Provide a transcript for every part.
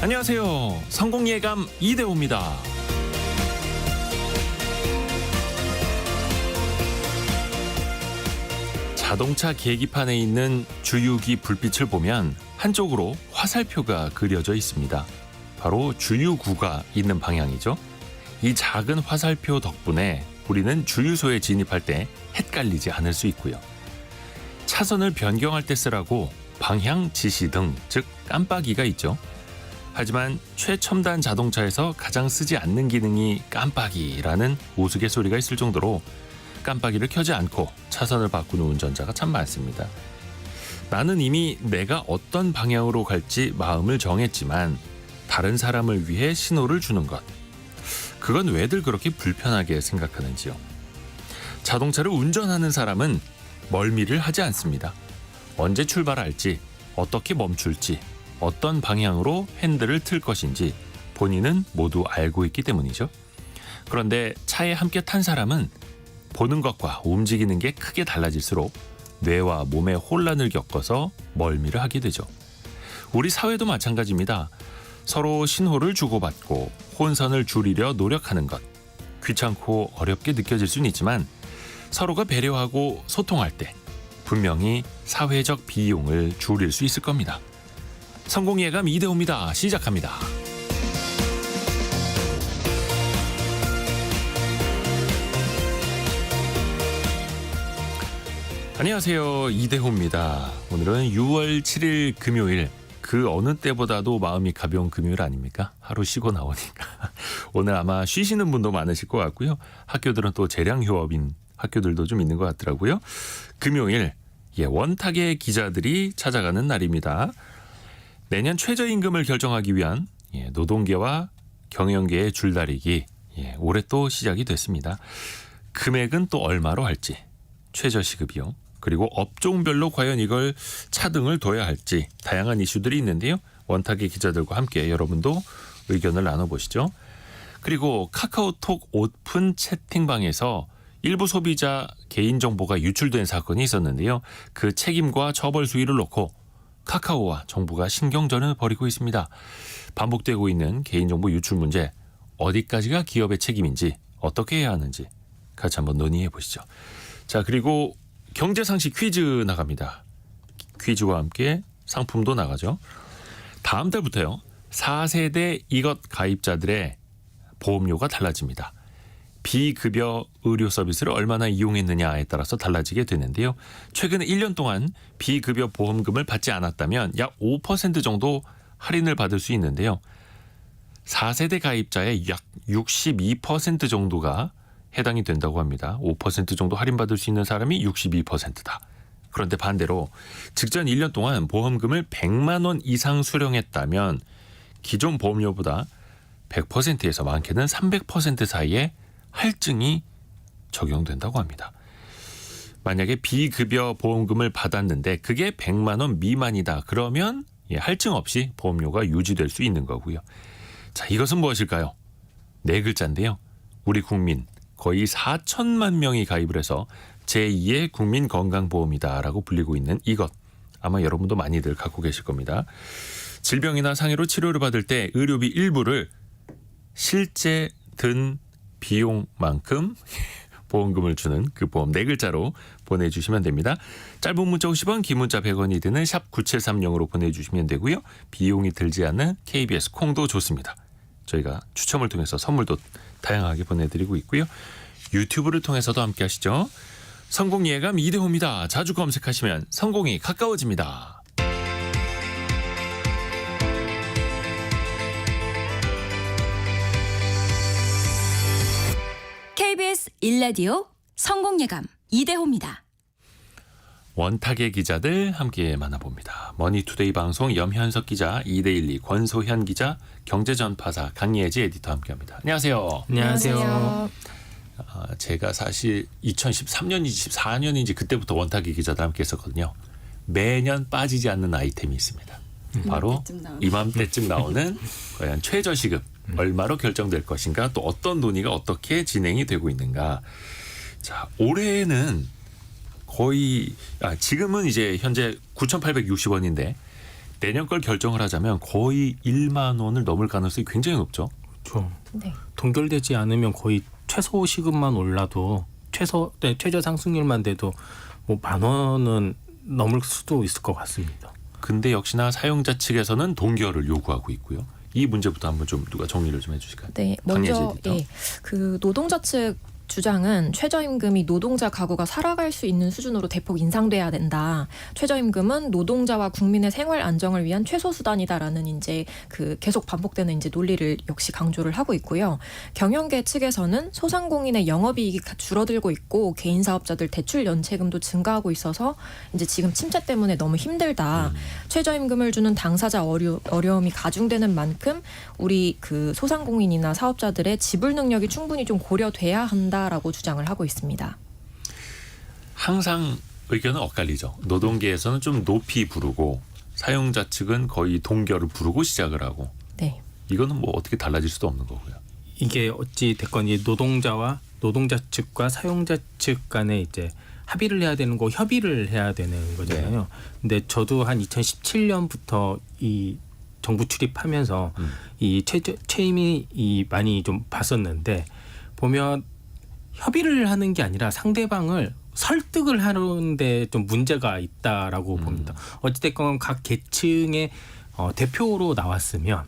안녕하세요. 성공예감 이대호입니다. 자동차 계기판에 있는 주유기 불빛을 보면 한쪽으로 화살표가 그려져 있습니다. 바로 주유구가 있는 방향이죠. 이 작은 화살표 덕분에 우리는 주유소에 진입할 때 헷갈리지 않을 수 있고요. 차선을 변경할 때 쓰라고 방향 지시등, 즉 깜빡이가 있죠. 하지만 최첨단 자동차에서 가장 쓰지 않는 기능이 깜빡이라는 우스갯소리가 있을 정도로 깜빡이를 켜지 않고 차선을 바꾸는 운전자가 참 많습니다. 나는 이미 내가 어떤 방향으로 갈지 마음을 정했지만 다른 사람을 위해 신호를 주는 것, 그건 왜들 그렇게 불편하게 생각하는지요. 자동차를 운전하는 사람은 멀미를 하지 않습니다. 언제 출발할지, 어떻게 멈출지, 어떤 방향으로 핸들을 틀 것인지 본인은 모두 알고 있기 때문이죠. 그런데 차에 함께 탄 사람은 보는 것과 움직이는 게 크게 달라질수록 뇌와 몸의 혼란을 겪어서 멀미를 하게 되죠. 우리 사회도 마찬가지입니다. 서로 신호를 주고받고 혼선을 줄이려 노력하는 것, 귀찮고 어렵게 느껴질 수는 있지만 서로가 배려하고 소통할 때 분명히 사회적 비용을 줄일 수 있을 겁니다. 성공예감 이대호입니다. 시작합니다. 안녕하세요. 이대호입니다. 오늘은 6월 7일 금요일, 그 어느 때보다도 마음이 가벼운 금요일 아닙니까? 하루 쉬고 나오니까. 오늘 아마 쉬시는 분도 많으실 것 같고요. 학교들은 또 재량 휴업인 학교들도 좀 있는 것 같더라고요. 금요일, 원탁의 기자들이 찾아가는 날입니다. 내년 최저임금을 결정하기 위한 노동계와 경영계의 줄다리기, 올해 또 시작이 됐습니다. 금액은 또 얼마로 할지, 최저시급이요. 그리고 업종별로 과연 이걸 차등을 둬야 할지 다양한 이슈들이 있는데요. 원탁의 기자들과 함께 여러분도 의견을 나눠보시죠. 그리고 카카오톡 오픈 채팅방에서 일부 소비자 개인정보가 유출된 사건이 있었는데요. 그 책임과 처벌 수위를 놓고 카카오와 정부가 신경전을 벌이고 있습니다. 반복되고 있는 개인정보 유출 문제, 어디까지가 기업의 책임인지, 어떻게 해야 하는지 같이 한번 논의해 보시죠. 자, 그리고 경제상식 퀴즈 나갑니다. 퀴즈와 함께 상품도 나가죠. 다음 달부터요, 4세대 이것 가입자들의 보험료가 달라집니다. 비급여 의료 서비스를 얼마나 이용했느냐에 따라서 달라지게 되는데요. 최근 1년 동안 비급여 보험금을 받지 않았다면 약 5% 정도 할인을 받을 수 있는데요. 4세대 가입자의 약 62% 정도가 해당이 된다고 합니다. 5% 정도 할인받을 수 있는 사람이 62%다. 그런데 반대로 직전 1년 동안 보험금을 100만 원 이상 수령했다면 기존 보험료보다 100%에서 많게는 300% 사이에 할증이 적용된다고 합니다. 만약에 비급여 보험금을 받았는데 그게 100만 원 미만이다. 그러면 할증 없이 보험료가 유지될 수 있는 거고요. 자, 이것은 무엇일까요? 네 글자인데요. 우리 국민 거의 4천만 명이 가입을 해서 제2의 국민건강보험이다라고 불리고 있는 이것. 아마 여러분도 많이들 갖고 계실 겁니다. 질병이나 상해로 치료를 받을 때 의료비 일부를 실제 든 비용만큼 보험금을 주는 그 보험 네 글자로 보내주시면 됩니다. 짧은 문자 50원, 긴 문자 100원이 드는 샵 9730으로 보내주시면 되고요. 비용이 들지 않는 KBS 콩도 좋습니다. 저희가 추첨을 통해서 선물도 다양하게 보내드리고 있고요. 유튜브를 통해서도 함께 하시죠. 성공예감 이대호입니다. 자주 검색하시면 성공이 가까워집니다. KBS 1라디오 성공예감 이대호입니다. 원탁의 기자들 함께 만나봅니다. 머니투데이 방송 염현석 기자, 2대12 권소현 기자, 경제전파사 강예지 에디터 함께합니다. 안녕하세요. 안녕하세요. 제가 사실 2013년인지 14년인지 그때부터 원탁의 기자들 함께 했었거든요. 매년 빠지지 않는 아이템이 있습니다. 바로 이맘때쯤 나오는 과연 최저시급 얼마로 결정될 것인가, 또 어떤 논의가 어떻게 진행이 되고 있는가. 자, 올해는 거의 지금은 이제 현재 9,860원인데 내년 걸 결정을 하자면 거의 1만 원을 넘을 가능성이 굉장히 높죠. 그렇죠. 네. 동결되지 않으면 거의 최소 시급만 올라도 최저 상승률만 돼도 뭐 10,000원은 넘을 수도 있을 것 같습니다. 근데 역시나 사용자 측에서는 동결을 요구하고 있고요. 이 문제부터 한번 좀 누가 정리를 좀 해주실까요? 네, 강예지 먼저 에디터. 그 노동자 측 주장은 최저임금이 노동자 가구가 살아갈 수 있는 수준으로 대폭 인상돼야 된다. 최저임금은 노동자와 국민의 생활 안정을 위한 최소 수단이다라는 이제 그 계속 반복되는 이제 논리를 역시 강조를 하고 있고요. 경영계 측에서는 소상공인의 영업이익이 줄어들고 있고 개인 사업자들 대출 연체금도 증가하고 있어서 이제 지금 침체 때문에 너무 힘들다. 최저임금을 주는 당사자 어려움이 가중되는 만큼 우리 그 소상공인이나 사업자들의 지불 능력이 충분히 좀 고려돼야 한다라고 주장을 하고 있습니다. 항상 의견은 엇갈리죠. 노동계에서는 좀 높이 부르고 사용자 측은 거의 동결을 부르고 시작을 하고 네. 이거는 뭐 어떻게 달라질 수도 없는 거고요. 이게 어찌 됐건 이 노동자 측과 사용자 측 간에 이제 합의를 해야 되는 거 협의를 해야 되는 거잖아요. 근데 저도 한 2017년부터 이 정부 출입하면서 이 최임이 많이 좀 봤었는데 보면 협의를 하는 게 아니라 상대방을 설득을 하는데 좀 문제가 있다라고 봅니다. 어찌됐건 각 계층의 대표로 나왔으면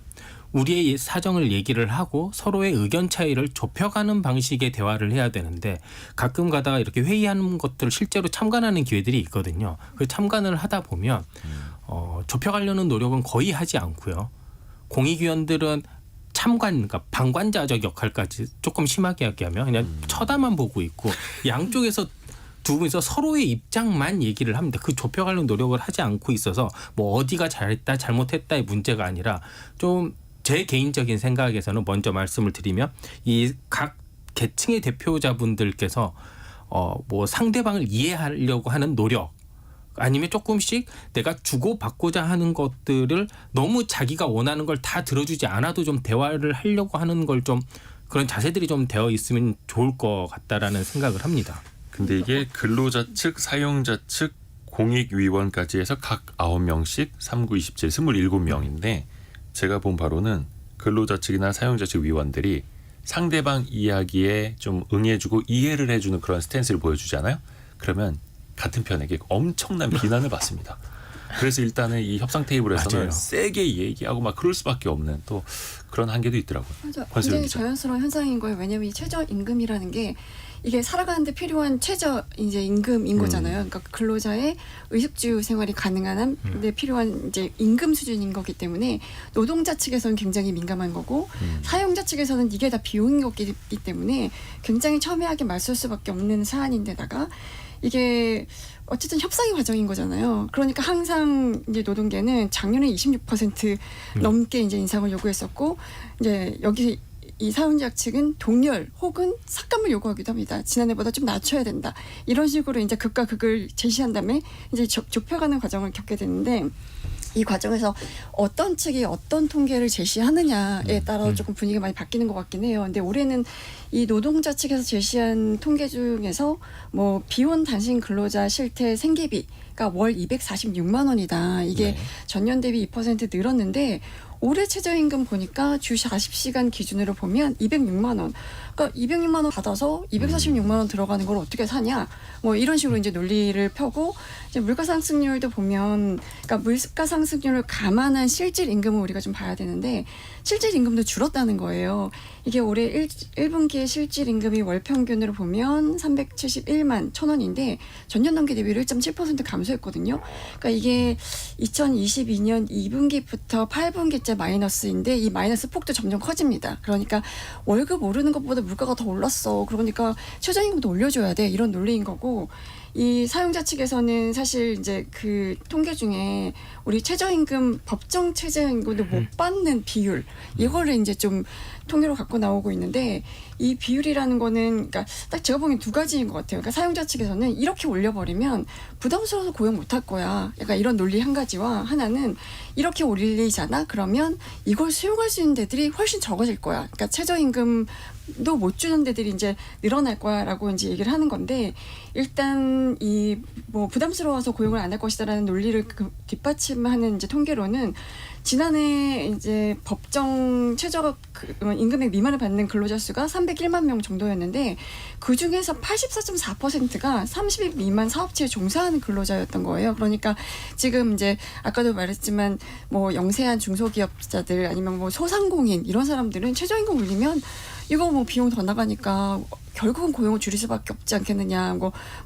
우리의 사정을 얘기를 하고 서로의 의견 차이를 좁혀가는 방식의 대화를 해야 되는데 가끔 가다가 이렇게 회의하는 것들을 실제로 참관하는 기회들이 있거든요. 그 참관을 하다 보면 좁혀가려는 노력은 거의 하지 않고요. 공익위원들은 그러니까 방관자적 역할까지 조금 심하게 하면 그냥 쳐다만 보고 있고 양쪽에서 두 분이서 서로의 입장만 얘기를 합니다. 그 좁혀가려는 노력을 하지 않고 있어서 뭐 어디가 잘했다 잘못했다의 문제가 아니라 좀 제 개인적인 생각에서는 먼저 말씀을 드리면 이 각 계층의 대표자분들께서 뭐 상대방을 이해하려고 하는 노력 아니면 조금씩 내가 주고받고자 하는 것들을 너무 자기가 원하는 걸 다 들어주지 않아도 좀 대화를 하려고 하는 걸 좀 그런 자세들이 좀 되어 있으면 좋을 것 같다라는 생각을 합니다. 근데 이게 근로자 측, 사용자 측, 공익위원까지 해서 각 9명씩 3, 9, 27, 27명인데 제가 본 바로는 근로자 측이나 사용자 측 위원들이 상대방 이야기에 좀 응해주고 이해를 해주는 그런 스탠스를 보여주잖아요. 그러면 같은 편에게 엄청난 비난을 받습니다. 그래서 일단은 이 협상 테이블에서는 맞아요. 세게 얘기하고 막 그럴 수밖에 없는 또 그런 한계도 있더라고요. 맞아. 권수영 굉장히 기자. 자연스러운 현상인 거예요. 왜냐하면 이 최저임금이라는 게 이게 살아가는데 필요한 최저 이제 임금인 거잖아요. 그러니까 근로자의 의식주 생활이 가능한 데 필요한 이제 임금 수준인 거기 때문에 노동자 측에서는 굉장히 민감한 거고 사용자 측에서는 이게 다 비용인 거기 때문에 굉장히 첨예하게 맞설 수밖에 없는 사안인데다가 이게 어쨌든 협상의 과정인 거잖아요. 그러니까 항상 이제 노동계는 작년에 26% 넘게 이제 인상을 요구했었고 이제 여기 이 사용자 측은 동결 혹은 삭감을 요구하기도 합니다. 지난해보다 좀 낮춰야 된다. 이런 식으로 이제 극과 극을 제시한 다음에 이제 좁혀가는 과정을 겪게 되는데 이 과정에서 어떤 측이 어떤 통계를 제시하느냐에 따라 조금 분위기가 많이 바뀌는 것 같긴 해요. 근데 올해는 이 노동자 측에서 제시한 통계 중에서 뭐 비혼 단신 근로자 실태 생계비가 월 246만 원이다. 이게 전년 대비 2% 늘었는데 올해 최저임금 보니까 주 40시간 기준으로 보면 206만 원. 그러니까 206만 원 받아서 246만 원 들어가는 걸 어떻게 사냐? 뭐 이런 식으로 이제 논리를 펴고 이제 물가 상승률도 보면 그러니까 물가 상승률을 감안한 실질 임금을 우리가 좀 봐야 되는데 실질 임금도 줄었다는 거예요. 이게 올해 1분기의 실질 임금이 월 평균으로 보면 371만 1,000원인데 전년 동기 대비로 1.7% 감소했거든요. 그러니까 이게 2022년 2분기부터 8분기째 마이너스인데 이 마이너스 폭도 점점 커집니다. 그러니까 월급 오르는 것보다 물가가 더 올랐어. 그러니까 최저임금도 올려줘야 돼. 이런 논리인 거고 이 사용자 측에서는 사실 이제 그 통계 중에 우리 최저임금 법정 최저임금도 못 받는 비율 이거를 이제 좀 통계로 갖고 나오고 있는데 이 비율이라는 거는 그러니까 딱 제가 보기엔 두 가지인 것 같아요. 그러니까 사용자 측에서는 이렇게 올려버리면 부담스러워서 고용 못할 거야. 약간 이런 논리 한 가지와 하나는 이렇게 올리잖아. 그러면 이걸 수용할 수 있는 데들이 훨씬 적어질 거야. 그러니까 최저임금 못 주는 데들이 이제 늘어날 거야라고 이제 얘기를 하는 건데 일단 이 뭐 부담스러워서 고용을 안 할 것이다라는 논리를 뒷받침하는 이제 통계로는 지난해 이제 법정 최저 임금액 미만을 받는 근로자 수가 301만 명 정도였는데 그 중에서 84.4%가 30인 미만 사업체에 종사하는 근로자였던 거예요. 그러니까 지금 이제 아까도 말했지만 뭐 영세한 중소기업자들 아니면 뭐 소상공인 이런 사람들은 최저임금 올리면 이거 뭐 비용 더 나가니까 결국은 고용을 줄일 수밖에 없지 않겠느냐.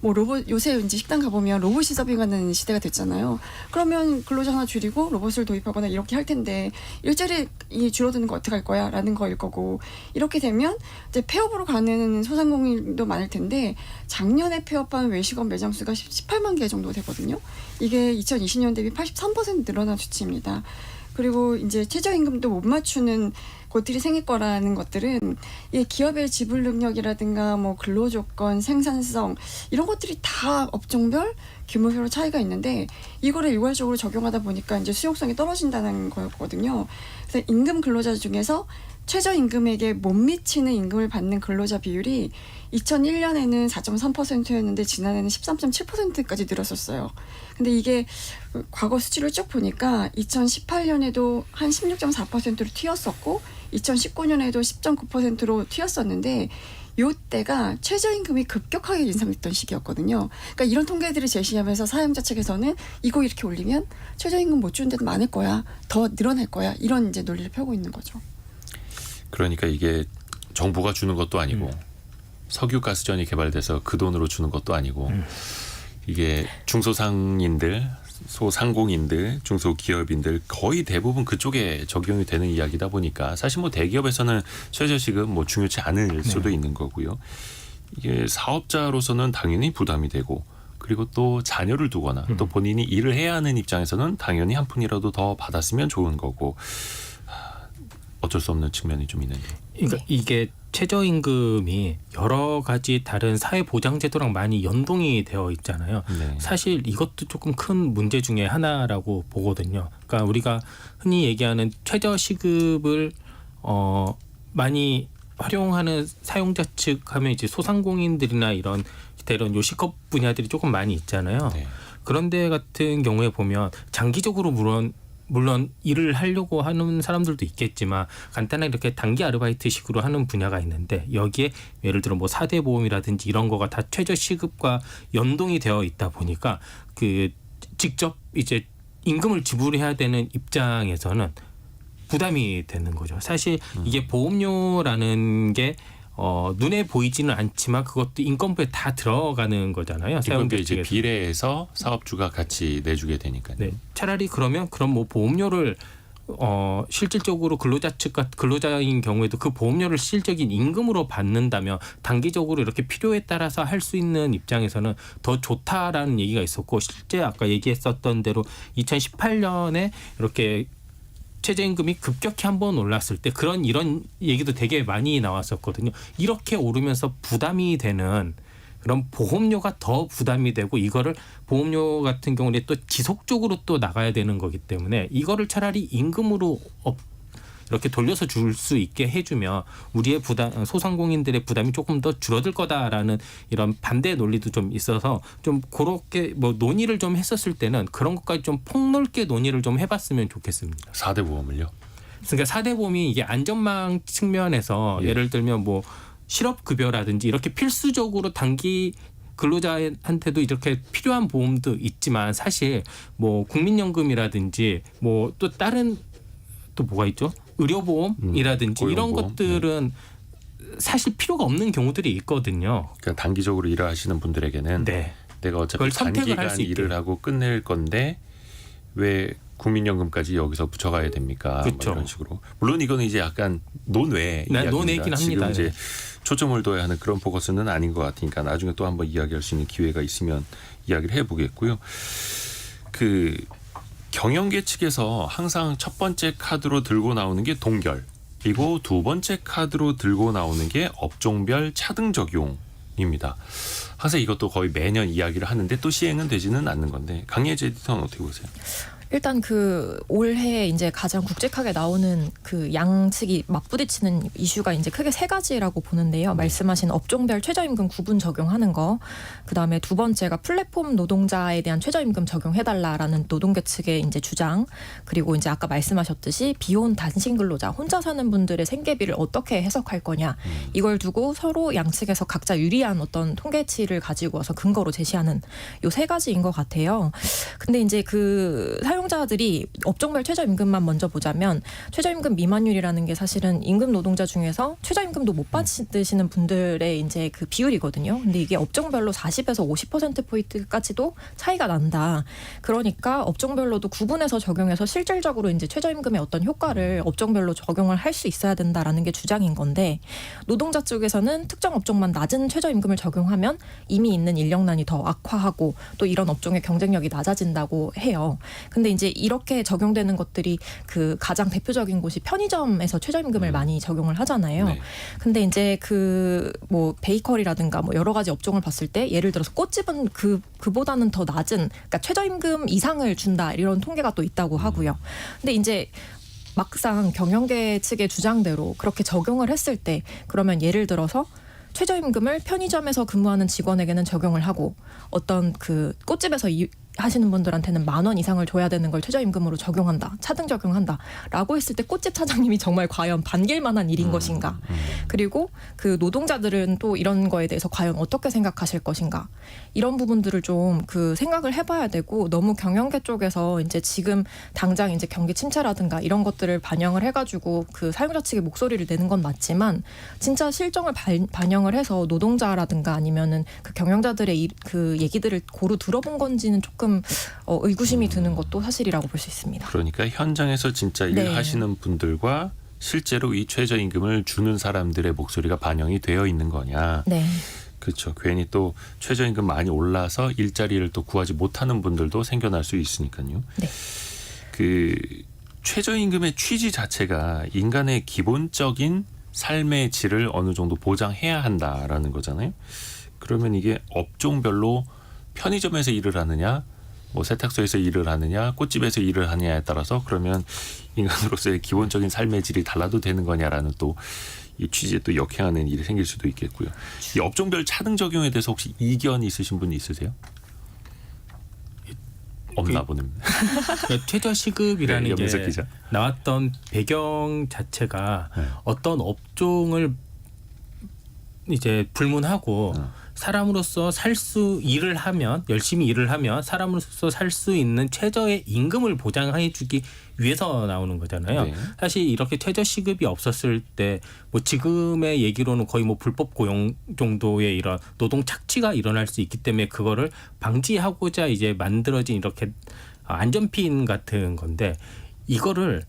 뭐 로봇 요새 이제 식당 가보면 로봇이 서빙하는 시대가 됐잖아요. 그러면 근로자 하나 줄이고 로봇을 도입하거나 이렇게 할 텐데 일자리 줄어드는 거 어떻게 할 거야라는 거일 거고 이렇게 되면 이제 폐업으로 가는 소상공인도 많을 텐데 작년에 폐업한 외식업 매장 수가 18만 개 정도 되거든요. 이게 2020년 대비 83% 늘어난 수치입니다. 그리고 이제 최저임금도 못 맞추는 곳들이 생길 거라는 것들은 이 기업의 지불 능력이라든가 뭐 근로조건, 생산성 이런 것들이 다 업종별 규모별로 차이가 있는데 이거를 일괄적으로 적용하다 보니까 이제 수용성이 떨어진다는 거였거든요. 그래서 임금 근로자 중에서 최저임금에게 못 미치는 임금을 받는 근로자 비율이 2001년에는 4.3%였는데 지난해는 13.7%까지 늘었었어요. 근데 이게 과거 수치를 쭉 보니까 2018년에도 한 16.4%로 튀었었고 2019년에도 10.9%로 튀었었는데 요때가 최저임금이 급격하게 인상됐던 시기였거든요. 그러니까 이런 통계들을 제시하면서 사용자 측에서는 이거 이렇게 올리면 최저임금 못 주는 데도 많을 거야. 더 늘어날 거야. 이런 이제 논리를 펴고 있는 거죠. 그러니까 이게 정부가 주는 것도 아니고 석유가스전이 개발돼서 그 돈으로 주는 것도 아니고 이게 중소상인들, 소상공인들, 중소기업인들 거의 대부분 그쪽에 적용이 되는 이야기다 보니까 사실 뭐 대기업에서는 최저시급 뭐 중요치 않을 수도 있는 거고요. 이게 사업자로서는 당연히 부담이 되고 그리고 또 자녀를 두거나 또 본인이 일을 해야 하는 입장에서는 당연히 한 푼이라도 더 받았으면 좋은 거고 어쩔 수 없는 측면이 좀 있는데. 그러니까 이게 최저임금이 여러 가지 다른 사회보장제도랑 많이 연동이 되어 있잖아요. 네. 사실 이것도 조금 큰 문제 중에 하나라고 보거든요. 그러니까 우리가 흔히 얘기하는 최저시급을 많이 활용하는 사용자 측 하면 이제 소상공인들이나 이런 요식업 분야들이 조금 많이 있잖아요. 네. 그런데 같은 경우에 보면 장기적으로 물론 일을 하려고 하는 사람들도 있겠지만 간단하게 이렇게 단기 아르바이트식으로 하는 분야가 있는데 여기에 예를 들어 뭐 4대 보험이라든지 이런 거가 다 최저 시급과 연동이 되어 있다 보니까 그 직접 이제 임금을 지불해야 되는 입장에서는 부담이 되는 거죠. 사실 이게 보험료라는 게 눈에 보이지는 않지만 그것도 인건비에 다 들어가는 거잖아요. 인건비 이제 측에서. 비례해서 사업주가 같이 내주게 되니까요. 네, 차라리 그럼 뭐 보험료를 실질적으로 근로자인 경우에도 그 보험료를 실질적인 임금으로 받는다면 단기적으로 이렇게 필요에 따라서 할 수 있는 입장에서는 더 좋다라는 얘기가 있었고 실제 아까 얘기했었던 대로 2018년에 이렇게 최저임금이 급격히 한번 올랐을 때 이런 얘기도 되게 많이 나왔었거든요. 이렇게 오르면서 부담이 되는 그런 보험료가 더 부담이 되고 이거를 보험료 같은 경우는 또 지속적으로 또 나가야 되는 거기 때문에 이거를 차라리 임금으로 이렇게 돌려서 줄 수 있게 해주면 우리의 소상공인들의 부담이 조금 더 줄어들 거다라는 이런 반대 논리도 좀 있어서 좀 그렇게 뭐 논의를 좀 했었을 때는 그런 것까지 좀 폭넓게 논의를 좀 해봤으면 좋겠습니다. 4대 보험을요? 그러니까 4대 보험이 이게 안전망 측면에서 예를 들면 뭐 실업급여라든지 이렇게 필수적으로 단기 근로자한테도 이렇게 필요한 보험도 있지만 사실 뭐 국민연금이라든지 뭐 또 다른 또 뭐가 있죠? 의료보험이라든지 이런 고용보험. 것들은 사실 필요가 없는 경우들이 있거든요. 그러니까 단기적으로 일을 하시는 분들에게는 네. 내가 어차피 그걸 선택을 할 단기간 수 있게. 일을 하고 끝낼 건데 왜 국민연금까지 여기서 붙여가야 됩니까? 뭐 그렇죠. 이런 식으로. 물론 이거는 이제 약간 논외 네, 이야기입니다. 논외긴 지금 합니다. 이제 네. 초점을 둬야 하는 그런 포커스는 아닌 것 같으니까 나중에 또 한번 이야기할 수 있는 기회가 있으면 이야기를 해보겠고요. 그 경영계 측에서 항상 첫 번째 카드로 들고 나오는 게 동결, 그리고 두 번째 카드로 들고 나오는 게 업종별 차등 적용입니다. 항상 이것도 거의 매년 이야기를 하는데 또 시행은 되지는 않는 건데 강예재 에디터는 어떻게 보세요? 일단 그 올해 이제 가장 굵직하게 나오는 그 양측이 맞부딪히는 이슈가 이제 크게 세 가지라고 보는데요. 말씀하신 업종별 최저임금 구분 적용하는 거, 그 다음에 두 번째가 플랫폼 노동자에 대한 최저임금 적용해달라라는 노동계 측의 이제 주장, 그리고 이제 아까 말씀하셨듯이 비혼 단신 근로자 혼자 사는 분들의 생계비를 어떻게 해석할 거냐, 이걸 두고 서로 양측에서 각자 유리한 어떤 통계치를 가지고 와서 근거로 제시하는 요 세 가지인 것 같아요. 근데 이제 그 사용자들이 업종별 최저임금만 먼저 보자면 최저임금 미만율이라는 게 사실은 임금 노동자 중에서 최저임금도 못 받으시는 분들의 이제 그 비율이거든요. 근데 이게 업종별로 40에서 50%포인트까지도 차이가 난다. 그러니까 업종별로도 구분해서 적용해서 실질적으로 이제 최저임금의 어떤 효과를 업종별로 적용을 할 수 있어야 된다라는 게 주장인 건데, 노동자 쪽에서는 특정 업종만 낮은 최저임금을 적용하면 이미 있는 인력난이 더 악화하고 또 이런 업종의 경쟁력이 낮아진다고 해요. 근데 이제 이렇게 적용되는 것들이 그 가장 대표적인 곳이 편의점에서 최저임금을 많이 적용을 하잖아요. 네. 근데 이제 그 뭐 베이커리라든가 뭐 여러 가지 업종을 봤을 때 예를 들어서 꽃집은 그보다는 더 낮은, 그러니까 최저임금 이상을 준다 이런 통계가 또 있다고 하고요. 근데 이제 막상 경영계 측의 주장대로 그렇게 적용을 했을 때 그러면 예를 들어서 최저임금을 편의점에서 근무하는 직원에게는 적용을 하고 어떤 그 꽃집에서 하시는 분들한테는 10,000원 이상을 줘야 되는 걸 최저임금으로 적용한다, 차등 적용한다라고 했을 때 꽃집 사장님이 정말 과연 반길 만한 일인 것인가? 그리고 그 노동자들은 또 이런 거에 대해서 과연 어떻게 생각하실 것인가? 이런 부분들을 좀 그 생각을 해봐야 되고, 너무 경영계 쪽에서 이제 지금 당장 이제 경기 침체라든가 이런 것들을 반영을 해가지고 그 사용자 측의 목소리를 내는 건 맞지만 진짜 실정을 반영을 해서 노동자라든가 아니면은 그 경영자들의 그 얘기들을 고루 들어본 건지는 조금 의구심이 드는 것도 사실이라고 볼 수 있습니다. 그러니까 현장에서 진짜 네. 일하시는 분들과 실제로 이 최저임금을 주는 사람들의 목소리가 반영이 되어 있는 거냐. 네. 그렇죠. 괜히 또 최저임금 많이 올라서 일자리를 또 구하지 못하는 분들도 생겨날 수 있으니까요. 네. 그 최저임금의 취지 자체가 인간의 기본적인 삶의 질을 어느 정도 보장해야 한다라는 거잖아요. 그러면 이게 업종별로 편의점에서 일을 하느냐, 뭐 세탁소에서 일을 하느냐, 꽃집에서 일을 하느냐에 따라서 그러면 인간으로서의 기본적인 삶의 질이 달라도 되는 거냐라는 또 이 취지에 또 역행하는 일이 생길 수도 있겠고요. 이 업종별 차등 적용에 대해서 혹시 이견 있으신 분 있으세요? 없나 보네요. 최저 시급이라는 네, 염민석 게 기자. 나왔던 배경 자체가 네. 어떤 업종을 이제 불문하고 사람으로서 일을 하면, 열심히 일을 하면 사람으로서 살 수 있는 최저의 임금을 보장해 주기 위해서 나오는 거잖아요. 네. 사실 이렇게 최저 시급이 없었을 때 뭐 지금의 얘기로는 거의 뭐 불법 고용 정도의 이런 노동 착취가 일어날 수 있기 때문에 그거를 방지하고자 이제 만들어진 이렇게 안전핀 같은 건데, 이거를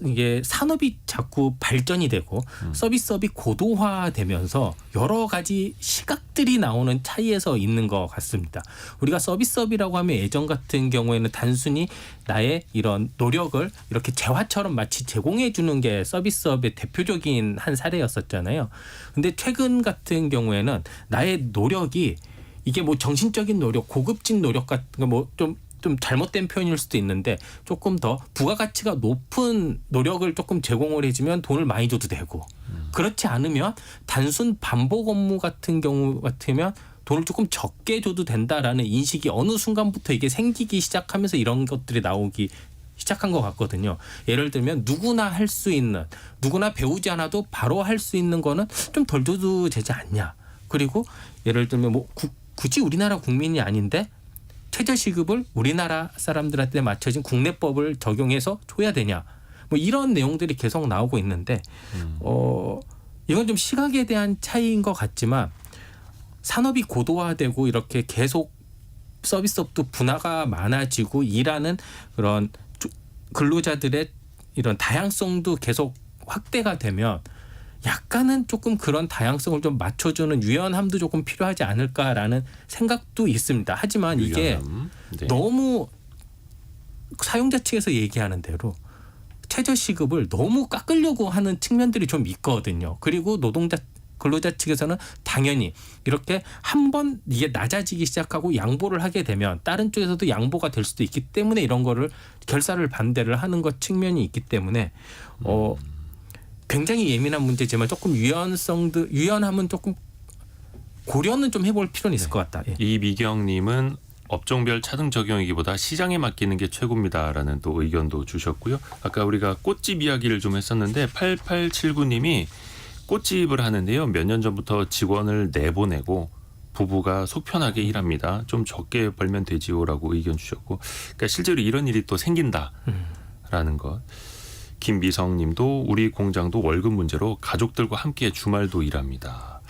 이게 산업이 자꾸 발전이 되고 서비스업이 고도화되면서 여러 가지 시각들이 나오는 차이에서 있는 것 같습니다. 우리가 서비스업이라고 하면 예전 같은 경우에는 단순히 나의 이런 노력을 이렇게 재화처럼 마치 제공해 주는 게 서비스업의 대표적인 한 사례였었잖아요. 근데 최근 같은 경우에는 나의 노력이 이게 뭐 정신적인 노력, 고급진 노력 같은 거 뭐 좀 잘못된 표현일 수도 있는데 조금 더 부가가치가 높은 노력을 조금 제공을 해주면 돈을 많이 줘도 되고, 그렇지 않으면 단순 반복 업무 같은 경우 같으면 돈을 조금 적게 줘도 된다라는 인식이 어느 순간부터 이게 생기기 시작하면서 이런 것들이 나오기 시작한 것 같거든요. 예를 들면 누구나 할 수 있는, 누구나 배우지 않아도 바로 할 수 있는 거는 좀 덜 줘도 되지 않냐. 그리고 예를 들면 뭐 굳이 우리나라 국민이 아닌데 최저시급을 우리나라 사람들한테 맞춰진 국내법을 적용해서 줘야 되냐, 뭐 이런 내용들이 계속 나오고 있는데 이건 좀 시각에 대한 차이인 것 같지만, 산업이 고도화되고 이렇게 계속 서비스업도 분화가 많아지고 일하는 그런 근로자들의 이런 다양성도 계속 확대가 되면 약간은 조금 그런 다양성을 좀 맞춰주는 유연함도 조금 필요하지 않을까라는 생각도 있습니다. 하지만 이게 네. 너무 사용자 측에서 얘기하는 대로 최저시급을 너무 깎으려고 하는 측면들이 좀 있거든요. 그리고 노동자 근로자 측에서는 당연히 이렇게 한번 이게 낮아지기 시작하고 양보를 하게 되면 다른 쪽에서도 양보가 될 수도 있기 때문에 이런 거를 결사를 반대를 하는 것 측면이 있기 때문에 굉장히 예민한 문제지만 조금 유연함은 조금 고려는 좀 해볼 필요는 있을 것 같다. 예. 이미경님은 업종별 차등 적용이기보다 시장에 맡기는 게 최고입니다라는 또 의견도 주셨고요. 아까 우리가 꽃집 이야기를 좀 했었는데 8879님이 꽃집을 하는데요. 몇 년 전부터 직원을 내보내고 부부가 속 편하게 일합니다. 좀 적게 벌면 되지요라고 의견 주셨고, 그러니까 실제로 이런 일이 또 생긴다라는 것. 김미성님도 우리 공장도 월급 문제로 가족들과 함께 주말도 일합니다.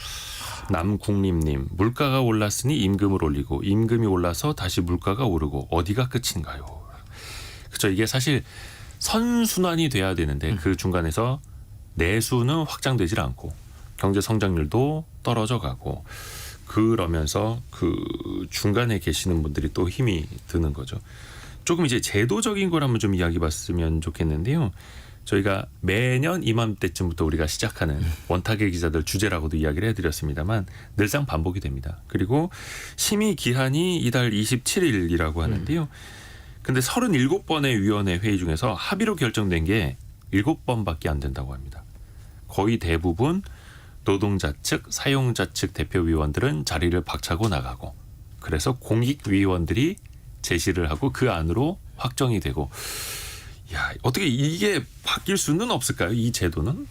남국림님, 물가가 올랐으니 임금을 올리고 임금이 올라서 다시 물가가 오르고 어디가 끝인가요? 그렇죠. 이게 사실 선순환이 돼야 되는데 그 중간에서 내수는 확장되질 않고 경제 성장률도 떨어져 가고 그러면서 그 중간에 계시는 분들이 또 힘이 드는 거죠. 조금 이제 제도적인 걸 한번 좀 이야기해봤으면 좋겠는데요. 저희가 매년 이맘때쯤부터 우리가 시작하는 원탁의 기자들 주제라고도 이야기를 해드렸습니다만 늘상 반복이 됩니다. 그리고 심의 기한이 이달 27일이라고 하는데요. 근데 37번의 위원회 회의 중에서 합의로 결정된 게 7번밖에 안 된다고 합니다. 거의 대부분 노동자 측, 사용자 측 대표위원들은 자리를 박차고 나가고 그래서 공익위원들이 제시를 하고 그 안으로 확정이 되고 야, 어떻게 이게 바뀔 수는 없을까요? 이 제도는?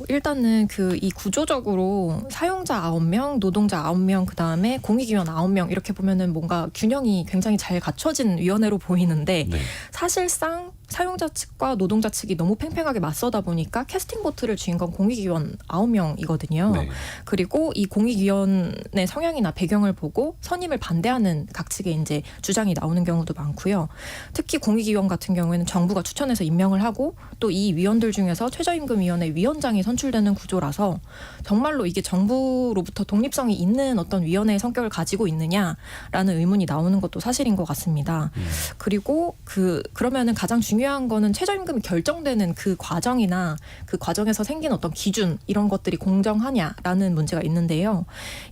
일단은 이 구조적으로 사용자 9명, 노동자 9명, 그다음에 공익위원 9명 이렇게 보면은 뭔가 균형이 굉장히 잘 갖춰진 위원회로 보이는데 네. 사실상 사용자 측과 노동자 측이 너무 팽팽하게 맞서다 보니까 캐스팅 보트를 쥐은 건 공익위원 9명이거든요. 네. 그리고 이 공익위원의 성향이나 배경을 보고 선임을 반대하는 각측의 이제 주장이 나오는 경우도 많고요. 특히 공익위원 같은 경우에는 정부가 추천해서 임명을 하고 또 이 위원들 중에서 최저임금위원회 위원장이 선출되는 구조라서 정말로 이게 정부로부터 독립성이 있는 어떤 위원회의 성격을 가지고 있느냐라는 의문이 나오는 것도 사실인 것 같습니다. 그리고 그러면은 가장 중요한 거는 최저임금이 결정되는 그 과정이나 그 과정에서 생긴 어떤 기준 이런 것들이 공정하냐라는 문제가 있는데요.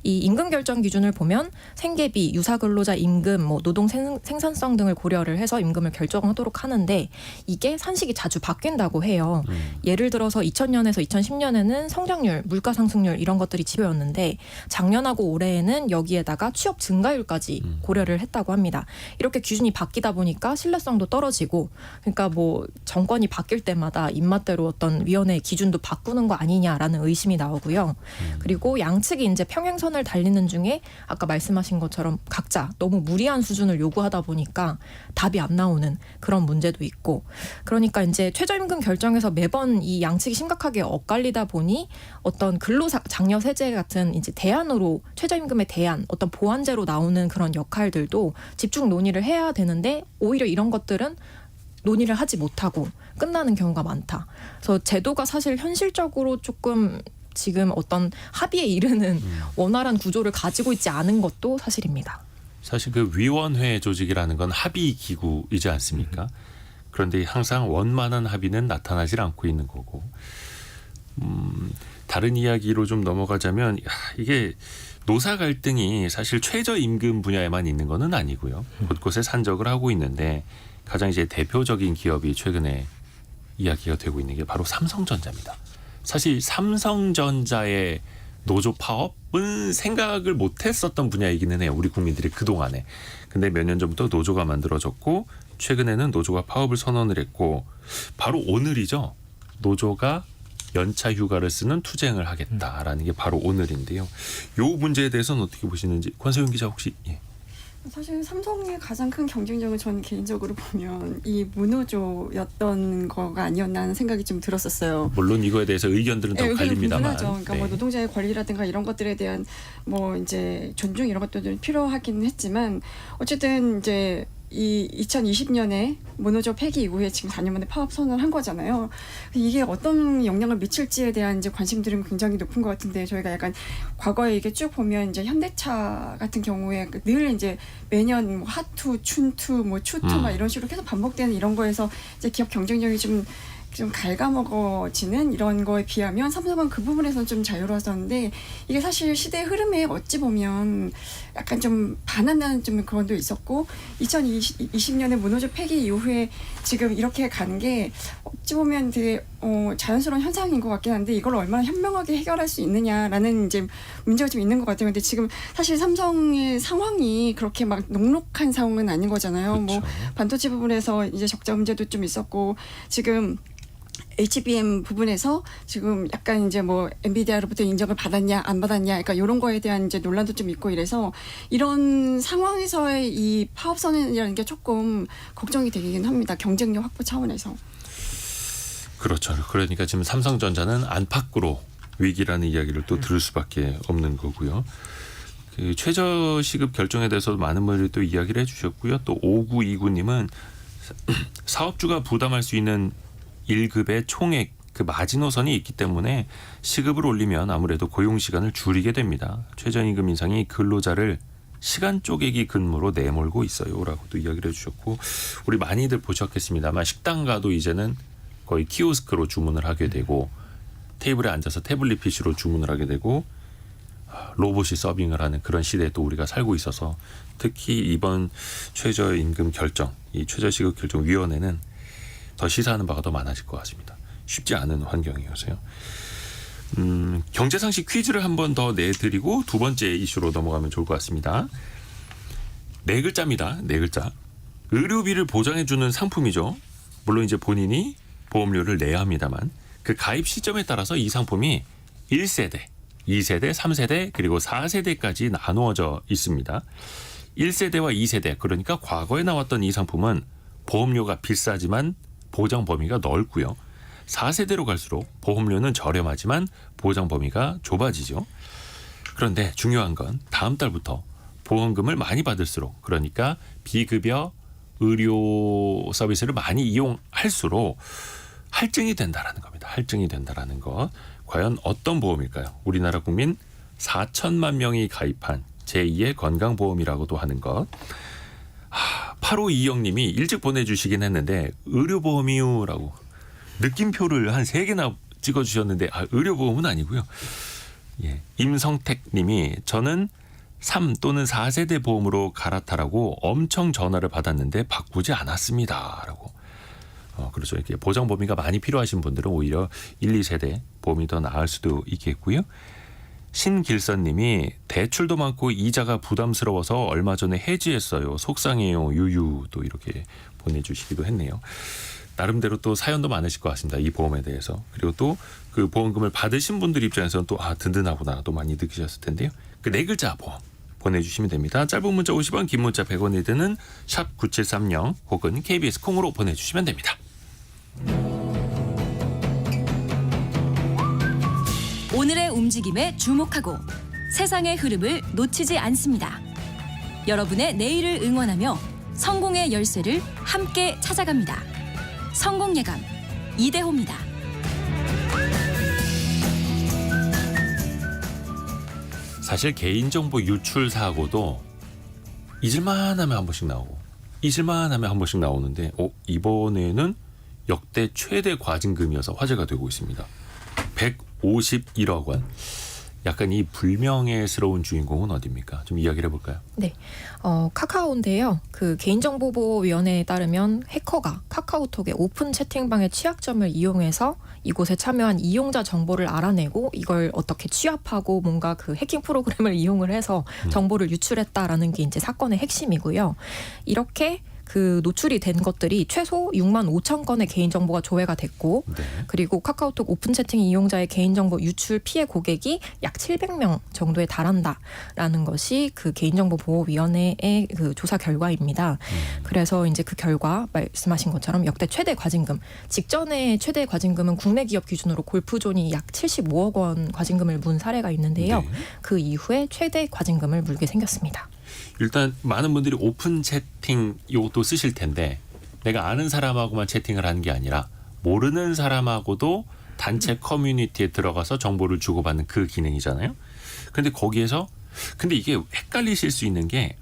이 임금 결정 기준을 보면 생계비, 유사근로자 임금, 노동 생산성 등을 고려를 해서 임금을 결정하도록 하는데 이게 산식이 자주 바뀐다고 해요. 예를 들어서 2000년에서 2010년에는 성장률, 물가 상승률 이런 것들이 지표였는데 작년하고 올해에는 여기에다가 취업 증가율까지 고려를 했다고 합니다. 이렇게 기준이 바뀌다 보니까 신뢰성도 떨어지고 그러니까 정권이 바뀔 때마다 입맛대로 어떤 위원회의 기준도 바꾸는 거 아니냐라는 의심이 나오고요. 그리고 양측이 이제 평행선을 달리는 중에 아까 말씀하신 것처럼 각자 너무 무리한 수준을 요구하다 보니까 답이 안 나오는 그런 문제도 있고 그러니까 이제 최저임금 결정에서 매번 이 양측이 심각하게 엇갈리다 보니 어떤 근로장려 세제 같은 이제 대안으로 최저임금의 대안, 어떤 보완제로 나오는 그런 역할들도 집중 논의를 해야 되는데 오히려 이런 것들은 논의를 하지 못하고 끝나는 경우가 많다. 그래서 제도가 사실 현실적으로 조금 지금 어떤 합의에 이르는 원활한 구조를 가지고 있지 않은 것도 사실입니다. 사실 그 위원회 조직이라는 건 합의 기구이지 않습니까? 그런데 항상 원만한 합의는 나타나질 않고 있는 거고 다른 이야기로 좀 넘어가자면 이게 노사 갈등이 사실 최저임금 분야에만 있는 건 아니고요. 곳곳에 산적을 하고 있는데 가장 이제 대표적인 기업이 최근에 이야기가 되고 있는 게 바로 삼성전자입니다. 사실 삼성전자의 노조 파업은 생각을 못했었던 분야이기는 해요. 우리 국민들이 그동안에. 근데 몇 년 전부터 노조가 만들어졌고 최근에는 노조가 파업을 선언을 했고 바로 오늘이죠. 노조가 연차 휴가를 쓰는 투쟁을 하겠다라는 게 바로 오늘인데요. 요 문제에 대해서는 어떻게 보시는지 권소영 기자 혹시 사실 삼성의 가장 큰 경쟁력은 저는 개인적으로 보면 이 무노조였던 거가 아니었나 하는 생각이 좀 들었었어요. 물론 이거에 대해서 의견들은 더 갈립니다만. 그러니까 노동자의 권리라든가 이런 것들에 대한 이제 존중 이런 것들은 필요하긴 했지만 어쨌든 이제 이 2020년에 무노조 폐기 이후에 지금 4년 만에 파업 선언을 한 거잖아요. 이게 어떤 영향을 미칠지에 대한 이제 관심들은 굉장히 높은 것 같은데 저희가 약간 과거에 이게 쭉 보면 이제 현대차 같은 경우에 늘 이제 매년 하투, 춘투, 추투 막 이런 식으로 계속 반복되는 이런 거에서 이제 기업 경쟁력이 좀 좀 갉아먹어지는 이런 거에 비하면 삼성은 그 부분에서는 좀 자유로웠었는데 이게 사실 시대의 흐름에 어찌 보면 약간 좀 반환하는 좀 그런 도 있었고 2020년에 문호조 폐기 이후에 지금 이렇게 가는 게 어찌 보면 되게 자연스러운 현상인 것 같긴 한데 이걸 얼마나 현명하게 해결할 수 있느냐라는 이제 문제가 좀 있는 것 같아요. 근데 지금 사실 삼성의 상황이 그렇게 막 녹록한 상황은 아닌 거잖아요. 뭐 반도체 부분에서 이제 적자 문제도 좀 있었고 지금 HBM 부분에서 지금 약간 이제 뭐 엔비디아로부터 인정을 받았냐 안 받았냐, 그러니까 이런 거에 대한 이제 논란도 좀 있고 이래서 이런 상황에서의 이 파업선언이라는 게 조금 걱정이 되긴 합니다. 경쟁력 확보 차원에서. 그렇죠. 그러니까 지금 삼성전자는 안팎으로 위기라는 이야기를 또 들을 수밖에 없는 거고요. 그 최저 시급 결정에 대해서 많은 분들이 또 이야기를 해주셨고요. 또 5929님은 사업주가 부담할 수 있는 1급의 총액 그 마지노선이 있기 때문에 시급을 올리면 아무래도 고용 시간을 줄이게 됩니다. 최저임금 인상이 근로자를 시간 쪼개기 근무로 내몰고 있어요라고 또 이야기를 해주셨고, 우리 많이들 보셨겠습니다만 식당 가도 이제는 거의 키오스크로 주문을 하게 되고 테이블에 앉아서 태블릿 PC로 주문을 하게 되고 로봇이 서빙을 하는 그런 시대에 또 우리가 살고 있어서 특히 이번 최저임금 결정, 이 최저시급 결정위원회는 더 시사하는 바가 더 많아질 것 같습니다. 쉽지 않은 환경이어서요. 경제상식 퀴즈를 한 번 더 내드리고 두 번째 이슈로 넘어가면 좋을 것 같습니다. 네 글자입니다. 네 글자. 의료비를 보장해주는 상품이죠. 물론 이제 본인이 보험료를 내야 합니다만 그 가입 시점에 따라서 이 상품이 1세대, 2세대, 3세대 그리고 4세대까지 나누어져 있습니다. 1세대와 2세대, 그러니까 과거에 나왔던 이 상품은 보험료가 비싸지만 보장 범위가 넓고요. 4세대로 갈수록 보험료는 저렴하지만 보장 범위가 좁아지죠. 그런데 중요한 건 다음 달부터 보험금을 많이 받을수록, 그러니까 비급여 의료 서비스를 많이 이용할수록 할증이 된다라는 겁니다. 할증이 된다라는 것. 과연 어떤 보험일까요? 우리나라 국민 4천만 명이 가입한 제2의 건강보험이라고도 하는 것. 8520님이 일찍 보내주시긴 했는데 의료보험이요라고 느낌표를 한 3개나 찍어주셨는데 의료보험은 아니고요. 예. 임성택님이 저는 3 또는 4세대 보험으로 갈아타라고 엄청 전화를 받았는데 바꾸지 않았습니다라고. 그렇죠. 이렇게 보장 범위가 많이 필요하신 분들은 오히려 1, 2세대 보험이 더 나을 수도 있겠고요. 신길선님이 대출도 많고 이자가 부담스러워서 얼마 전에 해지했어요. 속상해요. 유유. 또 이렇게 보내주시기도 했네요. 나름대로 또 사연도 많으실 것 같습니다. 이 보험에 대해서. 그리고 또 그 보험금을 받으신 분들 입장에서는 또 든든하구나 또 많이 느끼셨을 텐데요. 그 네 글자 보험 보내주시면 됩니다. 짧은 문자 50원, 긴 문자 100원이 드는 샵 9730 혹은 KBS 콩으로 보내주시면 됩니다. 오늘의 움직임에 주목하고 세상의 흐름을 놓치지 않습니다. 여러분의 내일을 응원하며 성공의 열쇠를 함께 찾아갑니다. 성공예감 이대호입니다. 사실 개인정보 유출 사고도 잊을만 하면 한 번씩 나오고 잊을만 하면 한 번씩 나오는데 이번에는 역대 최대 과징금이어서 화제가 되고 있습니다. 151억 원. 약간 이 불명예스러운 주인공은 어디입니까? 좀 이야기를 해볼까요? 네, 카카오인데요. 그 개인정보보호위원회에 따르면 해커가 카카오톡의 오픈 채팅방의 취약점을 이용해서 이곳에 참여한 이용자 정보를 알아내고 이걸 어떻게 취합하고 뭔가 그 해킹 프로그램을 이용을 해서 정보를 유출했다라는 게 이제 사건의 핵심이고요. 이렇게 그 노출이 된 것들이 최소 6만 5천 건의 개인정보가 조회가 됐고 네. 그리고 카카오톡 오픈 채팅 이용자의 개인정보 유출 피해 고객이 약 700명 정도에 달한다라는 것이 그 개인정보보호위원회의 그 조사 결과입니다. 그래서 이제 그 결과 말씀하신 것처럼 역대 최대 과징금, 직전에 최대 과징금은 국내 기업 기준으로 골프존이 약 75억 원 과징금을 문 사례가 있는데요. 네. 그 이후에 최대 과징금을 물게 생겼습니다. 일단 많은 분들이 오픈 채팅 이것도 쓰실 텐데 내가 아는 사람하고만 채팅을 하는 게 아니라 모르는 사람하고도 단체 커뮤니티에 들어가서 정보를 주고받는 그 기능이잖아요. 근데 거기에서 이게 헷갈리실 수 있는 게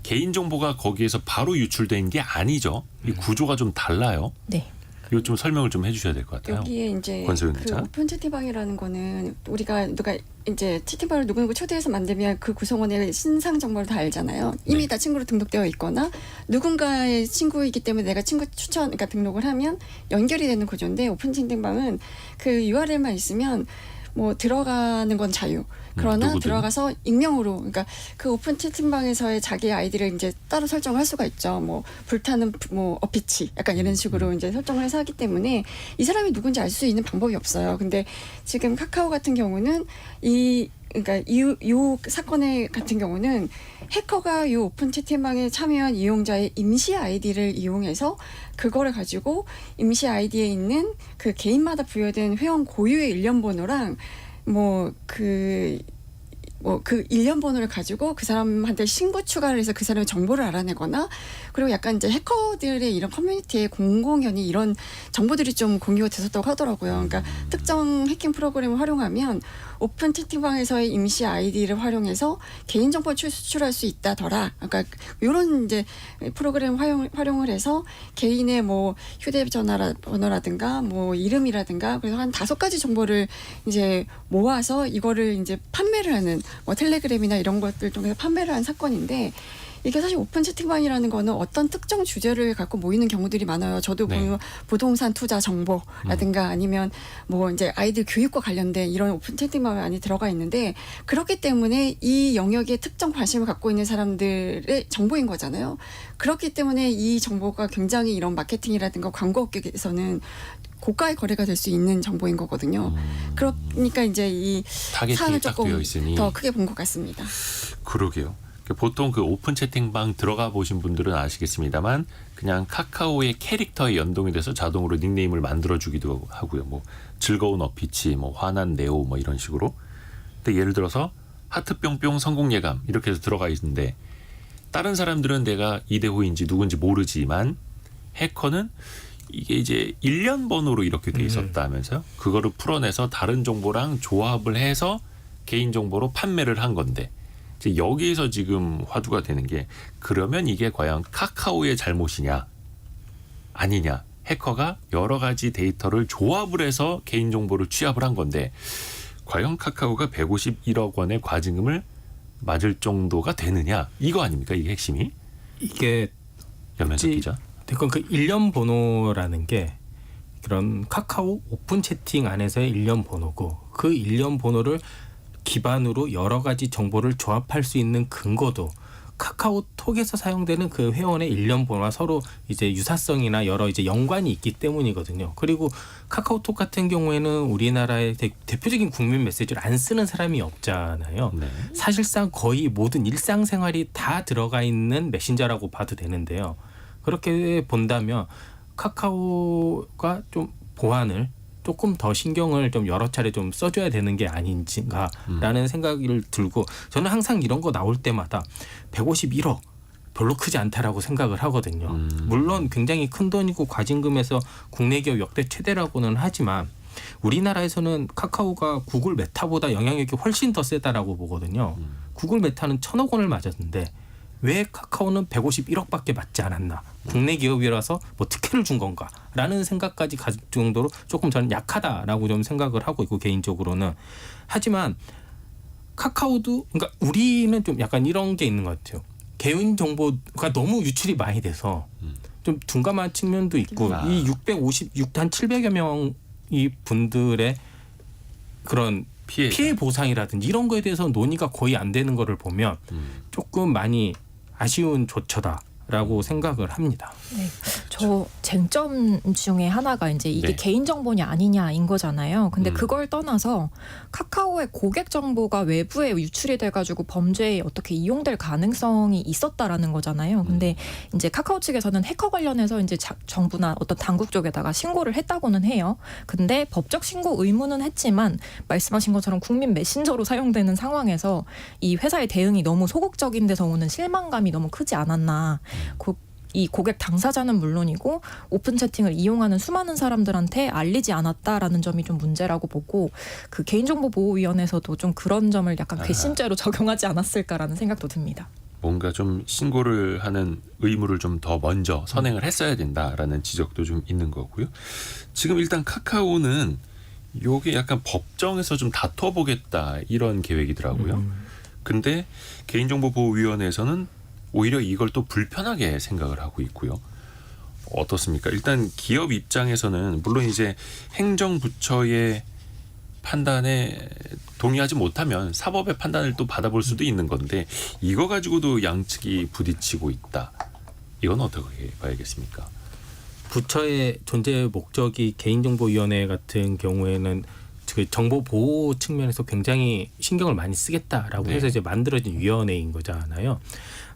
개인정보가 거기에서 바로 유출된 게 아니죠. 이 구조가 좀 달라요. 네. 이거 좀 설명을 좀 해주셔야 될 것 같아요. 여기에 이제 권소영 그 기자. 오픈 채팅방이라는 거는 우리가 누가 이제 채팅방을 누구누구 초대해서 만들면 그 구성원의 신상 정보를 다 알잖아요. 이미 네. 다 친구로 등록되어 있거나 누군가의 친구이기 때문에 내가 친구 추천, 그러니까 등록을 하면 연결이 되는 구조인데 오픈 채팅방은 그 URL만 있으면 뭐 들어가는 건 자유. 그러나 누구든. 들어가서 익명으로, 그러니까 그 오픈 채팅방에서의 자기 아이디를 이제 따로 설정할 수가 있죠. 뭐 불타는 뭐 어피치, 약간 이런 식으로 이제 설정을 해서 하기 때문에 이 사람이 누군지 알 수 있는 방법이 없어요. 근데 지금 카카오 같은 경우는 그러니까 이 사건의 같은 경우는 해커가 이 오픈 채팅방에 참여한 이용자의 임시 아이디를 이용해서 그거를 가지고 임시 아이디에 있는 그 개인마다 부여된 회원 고유의 일련 번호랑 그 일련 번호를 가지고 그 사람한테 신고 추가를 해서 그 사람의 정보를 알아내거나, 그리고 약간 이제 해커들의 이런 커뮤니티에 공공연히 이런 정보들이 좀 공유가 됐었다고 하더라고요. 그러니까 특정 해킹 프로그램을 활용하면 오픈 채팅방에서의 임시 아이디를 활용해서 개인정보를 추출할 수 있다더라. 그러니까 이런 이제 프로그램 활용을 해서 개인의 뭐 휴대전화 번호라든가 뭐 이름이라든가 그래서 한 5가지 정보를 이제 모아서 이거를 이제 판매를 하는 뭐 텔레그램이나 이런 것들 통해서 판매를 한 사건인데, 이게 사실 오픈 채팅방이라는 거는 어떤 특정 주제를 갖고 모이는 경우들이 많아요. 저도 네. 보면 부동산 투자 정보라든가 아니면 뭐 이제 아이들 교육과 관련된 이런 오픈 채팅방에 많이 들어가 있는데, 그렇기 때문에 이 영역에 특정 관심을 갖고 있는 사람들의 정보인 거잖아요. 그렇기 때문에 이 정보가 굉장히 이런 마케팅이라든가 광고 업계에서는 고가의 거래가 될 수 있는 정보인 거거든요. 그러니까 이제 이 타겟팅이 사안을 딱 조금 되어 있으니. 더 크게 본 것 같습니다. 그러게요. 보통 그 오픈 채팅방 들어가 보신 분들은 아시겠습니다만 그냥 카카오의 캐릭터에 연동이 돼서 자동으로 닉네임을 만들어주기도 하고요. 뭐 즐거운 어피치, 뭐 화난 네오, 뭐 이런 식으로. 근데 예를 들어서 하트 뿅뿅 성공 예감 이렇게 해서 들어가 있는데, 다른 사람들은 내가 이대호인지 누군지 모르지만 해커는 이게 이제 일련 번호로 이렇게 돼 있었다면서요. 그거를 풀어내서 다른 정보랑 조합을 해서 개인 정보로 판매를 한 건데, 이제 여기에서 지금 화두가 되는 게, 그러면 이게 과연 카카오의 잘못이냐 아니냐. 해커가 여러 가지 데이터를 조합을 해서 개인 정보를 취합을 한 건데, 과연 카카오가 151억 원의 과징금을 맞을 정도가 되느냐, 이거 아닙니까? 이게 핵심이. 이게 염현석 혹시- 기자. 그러니까 그 일련 번호라는 게 그런 카카오 오픈 채팅 안에서의 일련 번호고, 그 일련 번호를 기반으로 여러 가지 정보를 조합할 수 있는 근거도 카카오톡에서 사용되는 그 회원의 일련 번호와 서로 이제 유사성이나 여러 이제 연관이 있기 때문이거든요. 그리고 카카오톡 같은 경우에는 우리나라의 대표적인 국민 메시지를 안 쓰는 사람이 없잖아요. 네. 사실상 거의 모든 일상생활이 다 들어가 있는 메신저라고 봐도 되는데요. 그렇게 본다면 카카오가 좀 보안을 조금 더 신경을 좀 여러 차례 좀 써줘야 되는 게 아닌가라는 생각을 들고, 저는 항상 이런 거 나올 때마다 151억 별로 크지 않다라고 생각을 하거든요. 물론 굉장히 큰 돈이고 과징금에서 국내 기업 역대 최대라고는 하지만 우리나라에서는 카카오가 구글 메타보다 영향력이 훨씬 더 세다라고 보거든요. 구글 메타는 1,000억 원을 맞았는데 왜 카카오는 151억밖에 맞지 않았나? 국내 기업이라서 뭐 특혜를 준 건가라는 생각까지 가질 정도로 조금 저는 약하다라고 좀 생각을 하고 있고, 개인적으로는. 하지만 카카오도, 그러니까 우리는 좀 약간 이런 게 있는 것 같아요. 개인 정보가 너무 유출이 많이 돼서 좀 둔감한 측면도 있고, 이 656한 700여 명이 분들의 그런 피해 보상이라든지 이런 거에 대해서 논의가 거의 안 되는 거를 보면 조금 많이 아쉬운 조처다라고 생각을 합니다. 네. 저 쟁점 중에 하나가 이제 이게 네. 개인정보냐 아니냐인 거잖아요. 근데 그걸 떠나서 카카오의 고객 정보가 외부에 유출이 돼가지고 범죄에 어떻게 이용될 가능성이 있었다라는 거잖아요. 근데 이제 카카오 측에서는 해커 관련해서 이제 정부나 어떤 당국 쪽에다가 신고를 했다고는 해요. 근데 법적 신고 의무는 했지만 말씀하신 것처럼 국민 메신저로 사용되는 상황에서 이 회사의 대응이 너무 소극적인 데서 오는 실망감이 너무 크지 않았나. 이 고객 당사자는 물론이고 오픈 채팅을 이용하는 수많은 사람들한테 알리지 않았다라는 점이 좀 문제라고 보고, 그 개인정보보호위원회에서도 좀 그런 점을 약간 괘씸죄로 적용하지 않았을까라는 생각도 듭니다. 뭔가 좀 신고를 하는 의무를 좀 더 먼저 선행을 했어야 된다라는 지적도 좀 있는 거고요. 지금 일단 카카오는 요게 약간 법정에서 좀 다퉈보겠다 이런 계획이더라고요. 근데 개인정보보호위원회에서는 오히려 이걸 또 불편하게 생각을 하고 있고요. 어떻습니까? 일단 기업 입장에서는 물론 이제 행정부처의 판단에 동의하지 못하면 사법의 판단을 또 받아볼 수도 있는 건데 이거 가지고도 양측이 부딪히고 있다. 이건 어떻게 봐야겠습니까? 부처의 존재 목적이 개인정보위원회 같은 경우에는 그 정보 보호 측면에서 굉장히 신경을 많이 쓰겠다라고 해서 이제 만들어진 위원회인 거잖아요.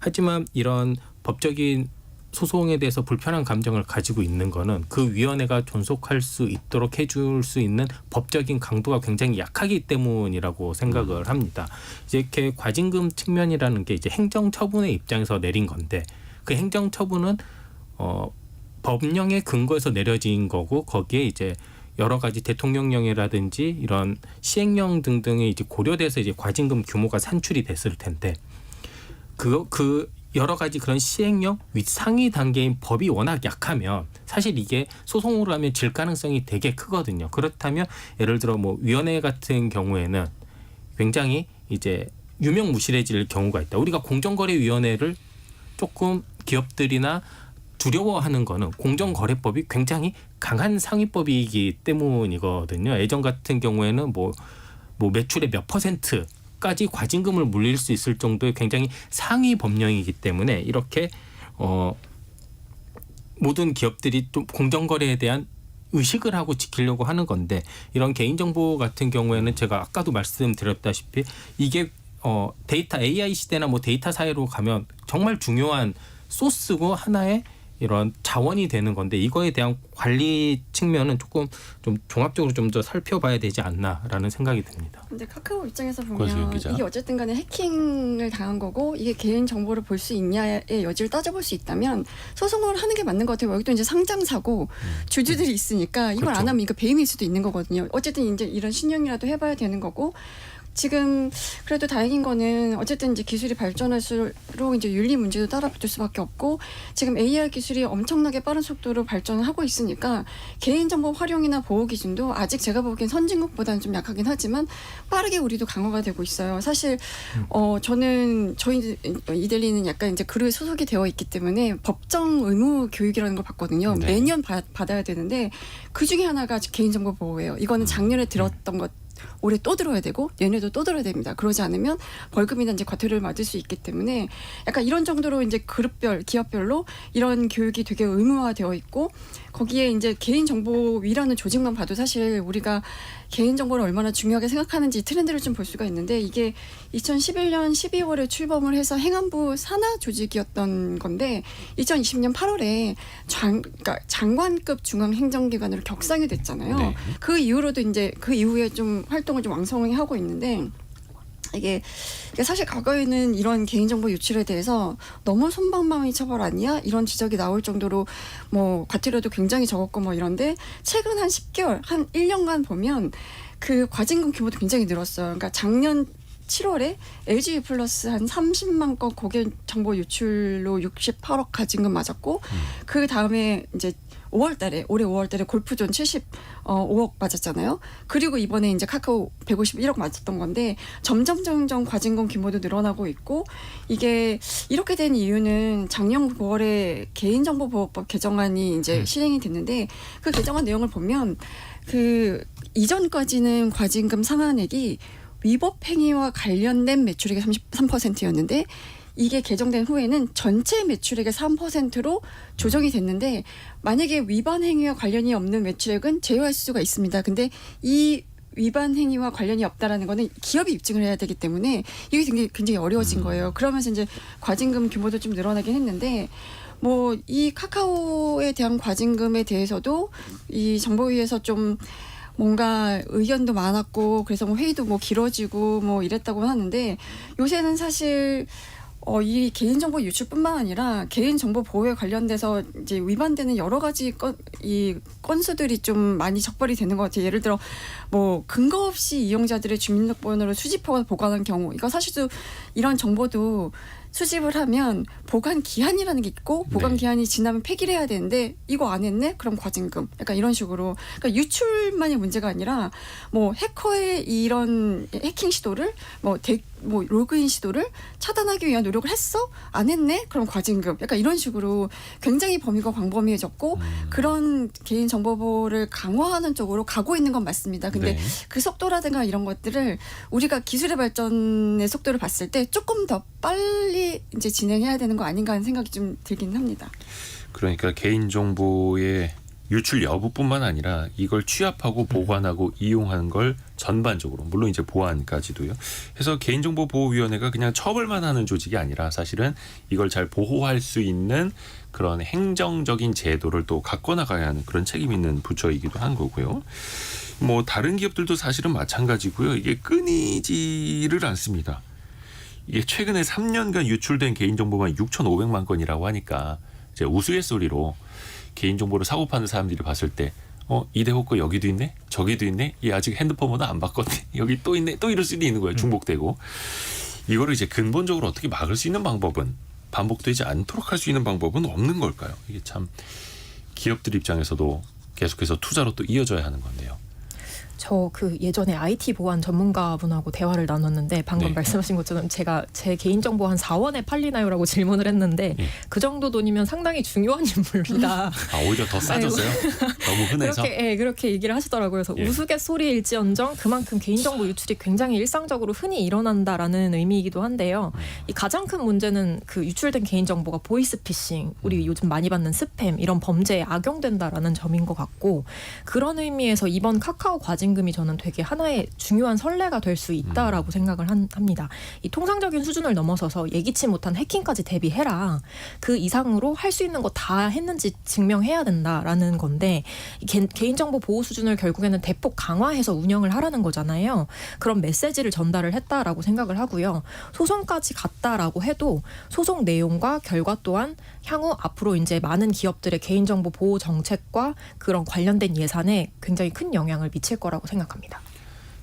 하지만 이런 법적인 소송에 대해서 불편한 감정을 가지고 있는 거는 그 위원회가 존속할 수 있도록 해줄 수 있는 법적인 강도가 굉장히 약하기 때문이라고 생각을 합니다. 이제 이렇게 과징금 측면이라는 게 이제 행정처분의 입장에서 내린 건데 그 행정처분은 법령에 근거해서 내려진 거고 거기에 이제 여러 가지 대통령령이라든지 이런 시행령 등등이 이제 고려돼서 이제 과징금 규모가 산출이 됐을 텐데 그 여러 가지 그런 시행령 윗 상위 단계인 법이 워낙 약하면 사실 이게 소송으로 하면 질 가능성이 되게 크거든요. 그렇다면 예를 들어 뭐 위원회 같은 경우에는 굉장히 이제 유명무실해질 경우가 있다. 우리가 공정거래위원회를 조금 기업들이나 두려워하는 거는 공정거래법이 굉장히 강한 상위법이기 때문이거든요. 예전 같은 경우에는 뭐 매출의 몇 %까지 과징금을 물릴 수 있을 정도의 굉장히 상위 법령이기 때문에 이렇게 모든 기업들이 좀 공정거래에 대한 의식을 하고 지키려고 하는 건데 이런 개인정보 같은 경우에는 제가 아까도 말씀드렸다시피 이게 데이터 AI 시대나 뭐 데이터 사회로 가면 정말 중요한 소스고 하나의 이런 자원이 되는 건데 이거에 대한 관리 측면은 조금 좀 종합적으로 좀 더 살펴봐야 되지 않나라는 생각이 듭니다. 근데 카카오 입장에서 권수영 보면 기자. 이게 어쨌든 간에 해킹을 당한 거고 이게 개인 정보를 볼 수 있냐의 여지를 따져볼 수 있다면 소송을 하는 게 맞는 것 같아요. 여기 또 이제 상장사고 주주들이 있으니까 이걸 그렇죠. 안 하면 이거 배임일 수도 있는 거거든요. 어쨌든 이제 이런 신용이라도 해봐야 되는 거고 지금 그래도 다행인 거는 어쨌든 이제 기술이 발전할수록 이제 윤리 문제도 따라붙을 수밖에 없고 지금 AR 기술이 엄청나게 빠른 속도로 발전을 하고 있으니까 개인정보 활용이나 보호 기준도 아직 제가 보기엔 선진국보다는 좀 약하긴 하지만 빠르게 우리도 강화가 되고 있어요. 사실 저는 저희 이델리는 약간 이제 그룹에 소속이 되어 있기 때문에 법정 의무 교육이라는 걸 받거든요. 네. 매년 받아야 되는데 그 중에 하나가 개인정보 보호예요. 이거는 작년에 들었던 것 올해 또 들어야 되고 내년에도 또 들어야 됩니다. 그러지 않으면 벌금이나 이제 과태료를 맞을 수 있기 때문에 약간 이런 정도로 이제 그룹별, 기업별로 이런 교육이 되게 의무화되어 있고 거기에 이제 개인정보위라는 조직만 봐도 사실 우리가 개인정보를 얼마나 중요하게 생각하는지 트렌드를 좀 볼 수가 있는데 이게 2011년 12월에 출범을 해서 행안부 산하 조직이었던 건데 2020년 8월에 그러니까 장관급 중앙행정기관으로 격상이 됐잖아요. 네. 그 이후로도 이제 그 이후에 좀 활동을 좀 왕성히 하고 있는데 이게 사실 과거에는 이런 개인정보 유출에 대해서 너무 솜방망이 처벌 아니야? 이런 지적이 나올 정도로 뭐 과태료도 굉장히 적었고 뭐 이런데 최근 한 10개월, 한 1년간 보면 그 과징금 규모도 굉장히 늘었어요. 그러니까 작년 7월에 LG 플러스 한 30만 건 고객 정보 유출로 68억 과징금 맞았고 그 다음에 이제 올해 5월달에 골프존 75억 맞았잖아요. 그리고 이번에 이제 카카오 151억 맞았던 건데 점점 과징금 규모도 늘어나고 있고 이게 이렇게 된 이유는 작년 9월에 개인정보보호법 개정안이 이제 실행이 됐는데 그 개정안 내용을 보면 그 이전까지는 과징금 상한액이 위법 행위와 관련된 매출액의 33%였는데 이게 개정된 후에는 전체 매출액의 3%로 조정이 됐는데 만약에 위반 행위와 관련이 없는 매출액은 제외할 수가 있습니다. 근데 이 위반 행위와 관련이 없다라는 거는 기업이 입증을 해야 되기 때문에 이게 굉장히 어려워진 거예요. 그러면서 이제 과징금 규모도 좀 늘어나긴 했는데 뭐 이 카카오에 대한 과징금에 대해서도 이 정보위에서 좀 뭔가 의견도 많았고 그래서 뭐 회의도 뭐 길어지고 뭐 이랬다고 하는데 요새는 사실 이 개인정보 유출뿐만 아니라 개인정보 보호에 관련돼서 이제 위반되는 여러 가지 건수들이 좀 많이 적발이 되는 것 같아요. 예를 들어 뭐 근거 없이 이용자들의 주민등록번호를 수집하거나 보관한 경우 이거 사실도 이런 정보도 수집을 하면 보관 기한이라는 게 있고 보관 네. 기한이 지나면 폐기를 해야 되는데 이거 안 했네? 그럼 과징금. 약간 이런 식으로. 그러니까 유출만이 문제가 아니라 뭐 해커의 이런 해킹 시도를 뭐 로그인 시도를 차단하기 위한 노력을 했어? 안 했네? 그럼 과징금. 약간 이런 식으로 굉장히 범위가 광범위해졌고 그런 개인정보보호를 강화하는 쪽으로 가고 있는 건 맞습니다. 근데 네. 그 속도라든가 이런 것들을 우리가 기술의 발전의 속도를 봤을 때 조금 더 빨리 이제 진행해야 되는 거 아닌가 하는 생각이 좀 들긴 합니다. 그러니까 개인정보의 유출 여부뿐만 아니라 이걸 취합하고 보관하고 이용하는 걸 전반적으로 물론 이제 보안까지도요. 해서 개인정보보호위원회가 그냥 처벌만 하는 조직이 아니라 사실은 이걸 잘 보호할 수 있는 그런 행정적인 제도를 또 갖고 나가야 하는 그런 책임 있는 부처이기도 한 거고요. 뭐 다른 기업들도 사실은 마찬가지고요. 이게 끊이지를 않습니다. 이게 최근에 3년간 유출된 개인정보만 6,500만 건이라고 하니까 이제 우스갯소리로 개인정보를 사고 파는 사람들이 봤을 때 이대호 거 여기도 있네 저기도 있네 얘 아직 핸드폰 번호 안 바꿨네 여기 또 있네 또 이럴 수도 있는 거예요. 중복되고 이거를 이제 근본적으로 어떻게 막을 수 있는 방법은 반복되지 않도록 할 수 있는 방법은 없는 걸까요? 이게 참 기업들 입장에서도 계속해서 투자로 또 이어져야 하는 건데요. 저 그 예전에 IT 보안 전문가분하고 대화를 나눴는데 방금 네. 말씀하신 것처럼 제가 제 개인정보 한 4원에 팔리나요라고 질문을 했는데 네. 그 정도 돈이면 상당히 중요한 인물이다. 오히려 더 싸졌어요? 너무 흔해서? 그렇게 얘기를 하시더라고요. 그래서 예. 우스갯소리일지언정 그만큼 개인정보 유출이 굉장히 일상적으로 흔히 일어난다라는 의미이기도 한데요. 이 가장 큰 문제는 그 유출된 개인정보가 보이스피싱, 우리 요즘 많이 받는 스팸 이런 범죄에 악용된다라는 점인 것 같고 그런 의미에서 이번 카카오 과징금이 저는 되게 하나의 중요한 선례가 될 수 있다라고 생각을 합니다. 이 통상적인 수준을 넘어서서 예기치 못한 해킹까지 대비해라. 그 이상으로 할 수 있는 거 다 했는지 증명해야 된다라는 건데 개인정보 보호 수준을 결국에는 대폭 강화해서 운영을 하라는 거잖아요. 그런 메시지를 전달을 했다라고 생각을 하고요. 소송까지 갔다라고 해도 소송 내용과 결과 또한 향후 앞으로 이제 많은 기업들의 개인정보 보호 정책과 그런 관련된 예산에 굉장히 큰 영향을 미칠 거라고 생각합니다.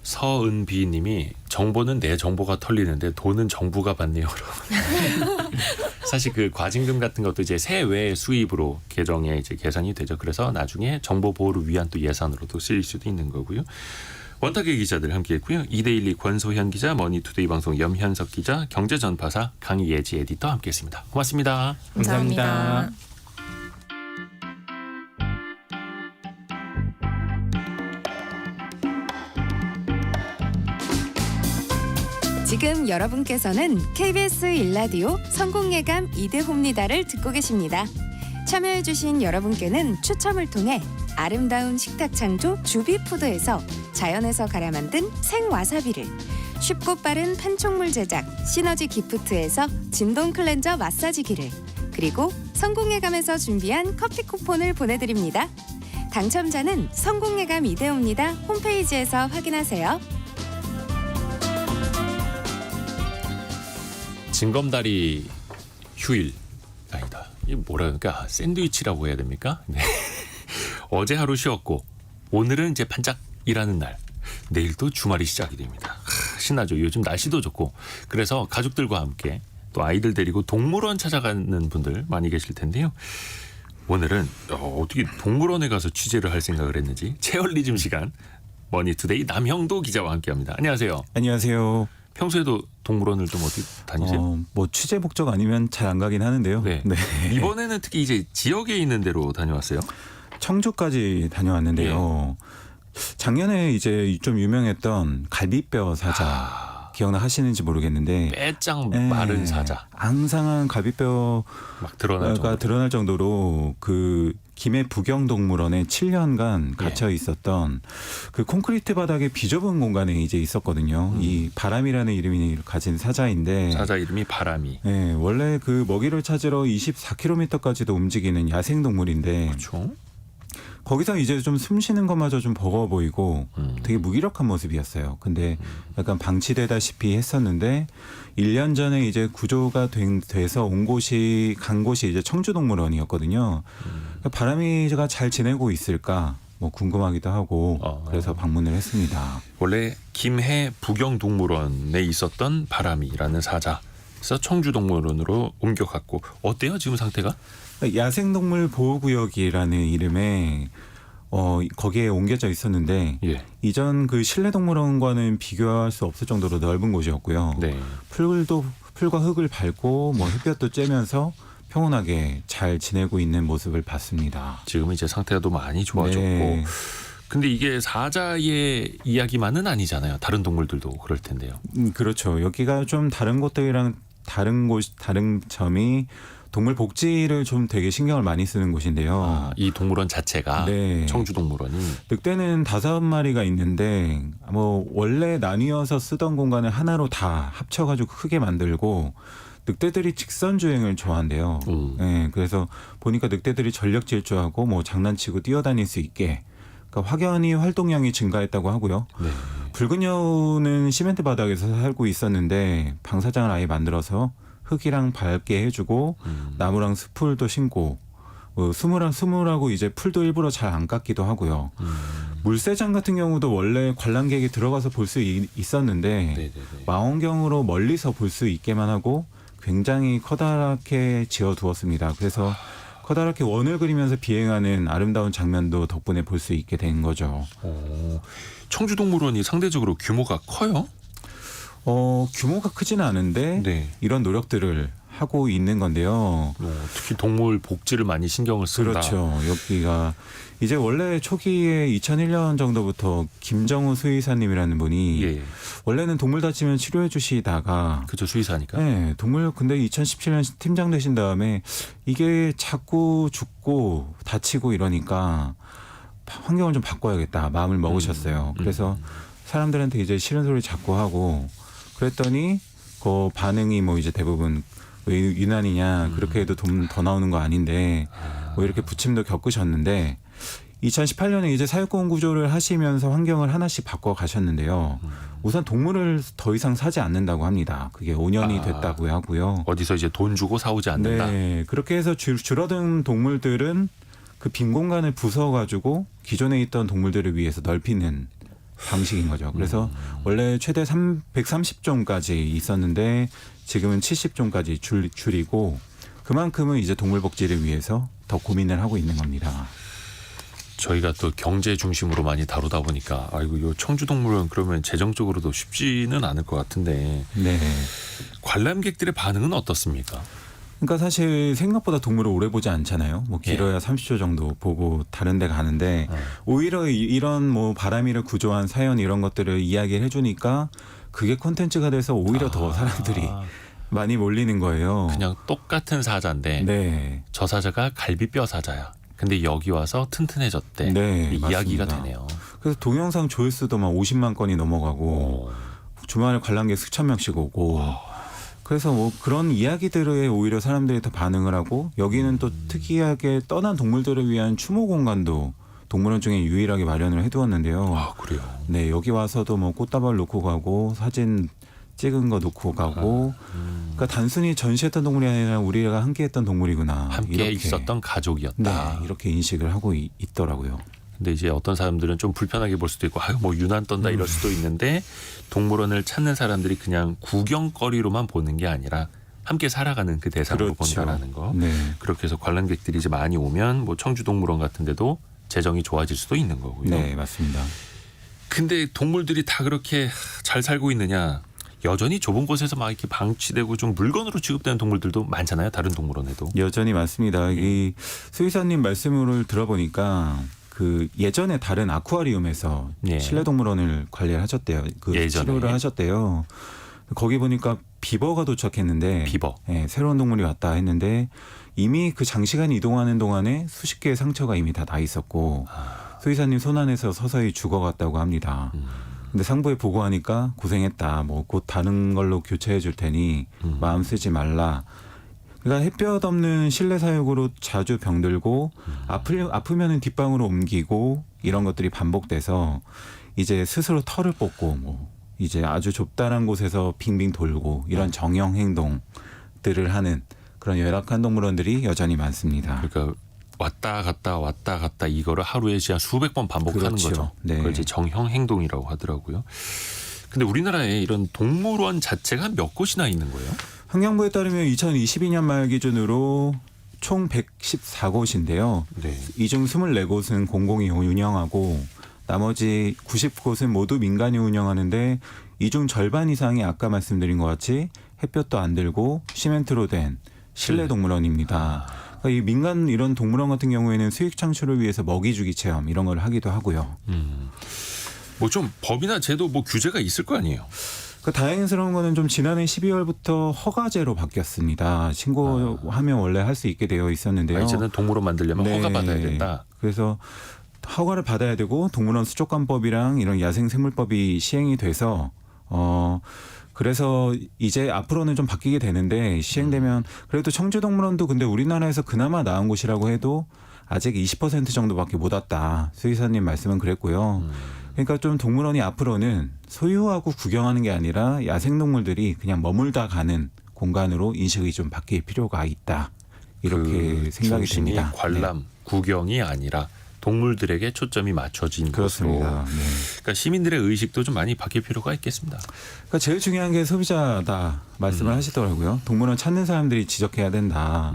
서은비 님이 정보는 내 정보가 털리는데 돈은 정부가 받네요. 사실 그 과징금 같은 것도 이제 세외 수입으로 계정에 이제 계산이 되죠. 그래서 나중에 정보 보호를 위한 또 예산으로도 쓰일 수도 있는 거고요. 원탁의 기자들 함께했고요. 이데일리 권소현 기자, 머니투데이 방송 염현석 기자, 경제전파사 강예지 에디터 함께했습니다. 고맙습니다. 감사합니다. 지금 여러분께서는 KBS 1라디오 성공예감 이대호입니다를 듣고 계십니다. 참여해주신 여러분께는 추첨을 통해 아름다운 식탁 창조 주비푸드에서 자연에서 갈아 만든 생와사비를, 쉽고 빠른 판촉물 제작 시너지 기프트에서 진동 클렌저 마사지기를, 그리고 성공예감에서 준비한 커피 쿠폰을 보내드립니다. 당첨자는 성공예감 이대호입니다 홈페이지에서 확인하세요. 징검다리 휴일 아니다. 이게 뭐라 그러니까 샌드위치라고 해야 됩니까? 네. 어제 하루 쉬었고 오늘은 이제 반짝 일하는 날. 내일 또 주말이 시작이 됩니다. 신나죠. 요즘 날씨도 좋고 그래서 가족들과 함께 또 아이들 데리고 동물원 찾아가는 분들 많이 계실 텐데요. 오늘은 어떻게 동물원에 가서 취재를 할 생각을 했는지 체얼리즘 시간 머니투데이 남형도 기자와 함께합니다. 안녕하세요. 안녕하세요. 평소에도 동물원을 좀 어디 다니세요? 뭐 취재 목적 아니면 잘 안 가긴 하는데요. 네. 이번에는 특히 이제 지역에 있는 데로 다녀왔어요. 청주까지 다녀왔는데요. 작년에 이제 좀 유명했던 갈비뼈 사자 기억나시는지 모르겠는데 빼짱 네, 마른 사자 앙상한 갈비뼈가 막 드러날 정도. 드러날 정도로 그 김해 부경동물원에 7년간 갇혀 있었던 그 콘크리트 바닥에 비좁은 공간에 이제 있었거든요. 이 바람이라는 이름이 가진 사자인데 사자 이름이 바람이. 네, 원래 그 먹이를 찾으러 24km까지도 움직이는 야생 동물인데 그렇죠. 거기서 이제 좀 숨 쉬는 것마저 좀 버거워 보이고 되게 무기력한 모습이었어요. 근데 약간 방치되다시피 했었는데 1년 전에 이제 구조가 돼서 간 곳이 이제 청주동물원이었거든요. 바람이가 잘 지내고 있을까 뭐 궁금하기도 하고 그래서 방문을 했습니다. 원래 김해 부경동물원에 있었던 바람이라는 사자. 그래서 청주동물원으로 옮겨갔고 어때요 지금 상태가? 야생동물 보호구역이라는 이름의 거기에 옮겨져 있었는데 예. 이전 그 실내동물원과는 비교할 수 없을 정도로 넓은 곳이었고요. 네. 풀과 흙을 밟고 뭐 햇볕도 쬐면서 평온하게 잘 지내고 있는 모습을 봤습니다. 지금은 이제 상태가 또 많이 좋아졌고. 네. 근데 이게 사자의 이야기만은 아니잖아요. 다른 동물들도 그럴 텐데요. 그렇죠. 여기가 좀 다른 곳들이랑 다른 점이 동물 복지를 좀 되게 신경을 많이 쓰는 곳인데요. 이 동물원 자체가 네. 청주동물원이 늑대는 5마리가 있는데 뭐 원래 나뉘어서 쓰던 공간을 하나로 다 합쳐가지고 크게 만들고 늑대들이 직선 주행을 좋아한대요. 네, 그래서 보니까 늑대들이 전력 질주하고 뭐 장난치고 뛰어다닐 수 있게 그러니까 확연히 활동량이 증가했다고 하고요. 네. 붉은 여우는 시멘트 바닥에서 살고 있었는데 방사장을 아예 만들어서 흙이랑 밟게 해주고 나무랑 숲풀도 심고 수물하고 이제 풀도 일부러 잘 안 깎기도 하고요. 물새장 같은 경우도 원래 관람객이 들어가서 볼 수 있었는데 네네네. 망원경으로 멀리서 볼 수 있게만 하고 굉장히 커다랗게 지어두었습니다. 그래서 커다랗게 원을 그리면서 비행하는 아름다운 장면도 덕분에 볼 수 있게 된 거죠. 청주동물원이 상대적으로 규모가 커요? 규모가 크지는 않은데 네. 이런 노력들을 하고 있는 건데요. 특히 동물 복지를 많이 신경을 쓴다. 그렇죠. 여기가 이제 원래 초기에 2001년 정도부터 김정우 수의사님이라는 분이 예. 원래는 동물 다치면 치료해 주시다가 그죠 수의사니까. 네, 동물 근데 2017년 팀장 되신 다음에 이게 자꾸 죽고 다치고 이러니까 환경을 좀 바꿔야겠다 마음을 먹으셨어요. 그래서 사람들한테 이제 싫은 소리 자꾸 하고 그랬더니 그 반응이 뭐 이제 대부분 왜 유난이냐 그렇게 해도 돈 더 나오는 거 아닌데 뭐 이렇게 부침도 겪으셨는데 2018년에 이제 사육공원 구조를 하시면서 환경을 하나씩 바꿔 가셨는데요. 우선 동물을 더 이상 사지 않는다고 합니다. 그게 5년이 됐다고 하고요. 어디서 이제 돈 주고 사오지 않는다. 네, 그렇게 해서 줄어든 동물들은 그 빈 공간을 부숴가지고 기존에 있던 동물들을 위해서 넓히는 방식인 거죠. 그래서 원래 최대 130종까지 있었는데 지금은 70종까지 줄이고 그만큼은 이제 동물 복지를 위해서 더 고민을 하고 있는 겁니다. 저희가 또 경제 중심으로 많이 다루다 보니까 아이고 요 청주동물원 그러면 재정적으로도 쉽지는 않을 것 같은데 네. 관람객들의 반응은 어떻습니까? 그러니까 사실 생각보다 동물을 오래 보지 않잖아요. 뭐 길어야 30초 정도 보고 다른 데 가는데 오히려 이런 뭐 바람이를 구조한 사연 이런 것들을 이야기를 해주니까 그게 콘텐츠가 돼서 오히려 더 사람들이 많이 몰리는 거예요. 그냥 똑같은 사자인데 네. 저 사자가 갈비뼈 사자야. 근데 여기 와서 튼튼해졌대. 네, 이 이야기가 맞습니다. 되네요. 그래서 동영상 조회수도 막 50만 건이 넘어가고 주말에 관람객 수천 명씩 오고 그래서 뭐 그런 이야기들에 오히려 사람들이 더 반응을 하고 여기는 또 특이하게 떠난 동물들을 위한 추모 공간도 동물원 중에 유일하게 마련을 해두었는데요. 아 그래요. 네, 여기 와서도 뭐 꽃다발 놓고 가고 사진 찍은 거 놓고 가고 그러니까 단순히 전시했던 동물이 아니라 우리가 함께했던 동물이구나. 함께 이렇게. 있었던 가족이었다. 네, 이렇게 인식을 하고 있더라고요. 근데 이제 어떤 사람들은 좀 불편하게 볼 수도 있고 아유 뭐 유난 떤다 이럴 수도 있는데 동물원을 찾는 사람들이 그냥 구경거리로만 보는 게 아니라 함께 살아가는 그 대상으로 그렇죠. 본다라는 거. 네. 그렇게 해서 관람객들이 이제 많이 오면 뭐 청주동물원 같은 데도 재정이 좋아질 수도 있는 거고요. 네, 맞습니다. 근데 동물들이 다 그렇게 잘 살고 있느냐? 여전히 좁은 곳에서 막 이렇게 방치되고 좀 물건으로 취급되는 동물들도 많잖아요. 다른 동물원에도. 여전히 많습니다. 이 수의사님 말씀을 들어보니까 그 예전에 다른 아쿠아리움에서 예. 실내동물원을 관리를 하셨대요. 그 예전에. 치료를 하셨대요. 거기 보니까 비버가 도착했는데 비버. 예, 새로운 동물이 왔다 했는데 이미 그 장시간 이동하는 동안에 수십 개의 상처가 이미 다 나 있었고 수의사님 손 안에서 서서히 죽어갔다고 합니다. 근데 상부에 보고하니까 고생했다. 뭐 곧 다른 걸로 교체해 줄 테니 마음 쓰지 말라. 그러니까 햇볕 없는 실내 사육으로 자주 병들고 아프면은 뒷방으로 옮기고 이런 것들이 반복돼서 이제 스스로 털을 뽑고 뭐 이제 아주 좁다란 곳에서 빙빙 돌고 이런 정형 행동들을 하는 그런 열악한 동물원들이 여전히 많습니다. 그러니까 왔다 갔다 이거를 하루에 진짜 수백 번 반복하는 그렇죠. 거죠. 네. 그걸 이제 정형 행동이라고 하더라고요. 근데 우리나라에 이런 동물원 자체가 몇 곳이나 있는 거예요? 환경부에 따르면 2022년 말 기준으로 총 114곳인데요. 네. 이 중 24곳은 공공이 운영하고 나머지 90곳은 모두 민간이 운영하는데 이 중 절반 이상이 아까 말씀드린 것 같이 햇볕도 안 들고 시멘트로 된 실내 동물원입니다. 그러니까 이 민간 이런 동물원 같은 경우에는 수익 창출을 위해서 먹이 주기 체험 이런 걸 하기도 하고요. 뭐 좀 법이나 제도 뭐 규제가 있을 거 아니에요. 그 다행스러운 거는 좀 지난해 12월부터 허가제로 바뀌었습니다. 신고하면 원래 할 수 있게 되어 있었는데요. 이제는 동물원 만들려면 네. 허가 받아야 된다. 그래서 허가를 받아야 되고 동물원 수족관법이랑 이런 야생생물법이 시행이 돼서 그래서 이제 앞으로는 좀 바뀌게 되는데 시행되면 그래도 청주동물원도 근데 우리나라에서 그나마 나은 곳이라고 해도 아직 20% 정도밖에 못 왔다. 수의사님 말씀은 그랬고요. 그러니까 좀 동물원이 앞으로는 소유하고 구경하는 게 아니라 야생동물들이 그냥 머물다 가는 공간으로 인식이 좀 바뀔 필요가 있다. 이렇게 그 생각이 중심이 듭니다. 관람, 네. 구경이 아니라 동물들에게 초점이 맞춰진 그렇습니다. 것으로. 네. 그러니까 시민들의 의식도 좀 많이 바뀔 필요가 있겠습니다. 그러니까 제일 중요한 게 소비자다 말씀을 하시더라고요. 동물원 찾는 사람들이 지적해야 된다.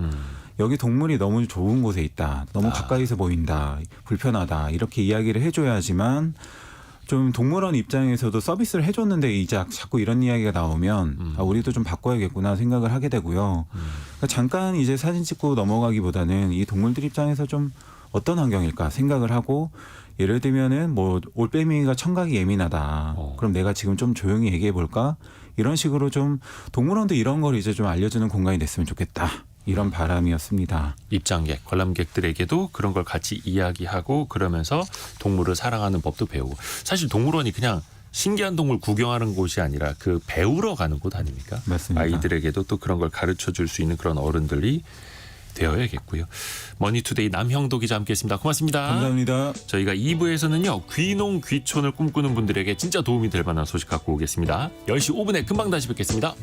여기 동물이 너무 좋은 곳에 있다. 너무 가까이서 보인다. 불편하다. 이렇게 이야기를 해줘야지만 좀 동물원 입장에서도 서비스를 해줬는데 이제 자꾸 이런 이야기가 나오면 우리도 좀 바꿔야겠구나 생각을 하게 되고요. 그러니까 잠깐 이제 사진 찍고 넘어가기보다는 이 동물들 입장에서 좀 어떤 환경일까 생각을 하고 예를 들면은 뭐 올빼미가 청각이 예민하다. 그럼 내가 지금 좀 조용히 얘기해 볼까? 이런 식으로 좀 동물원도 이런 걸 이제 좀 알려주는 공간이 됐으면 좋겠다. 이런 바람이었습니다. 입장객, 관람객들에게도 그런 걸 같이 이야기하고 그러면서 동물을 사랑하는 법도 배우고. 사실 동물원이 그냥 신기한 동물 구경하는 곳이 아니라 그 배우러 가는 곳 아닙니까? 맞습니다. 아이들에게도 또 그런 걸 가르쳐 줄 수 있는 그런 어른들이 되어야겠고요. 머니투데이 남형도 기자 함께했습니다. 고맙습니다. 감사합니다. 저희가 2부에서는요. 귀농 귀촌을 꿈꾸는 분들에게 진짜 도움이 될 만한 소식 갖고 오겠습니다. 10시 5분에 금방 다시 뵙겠습니다.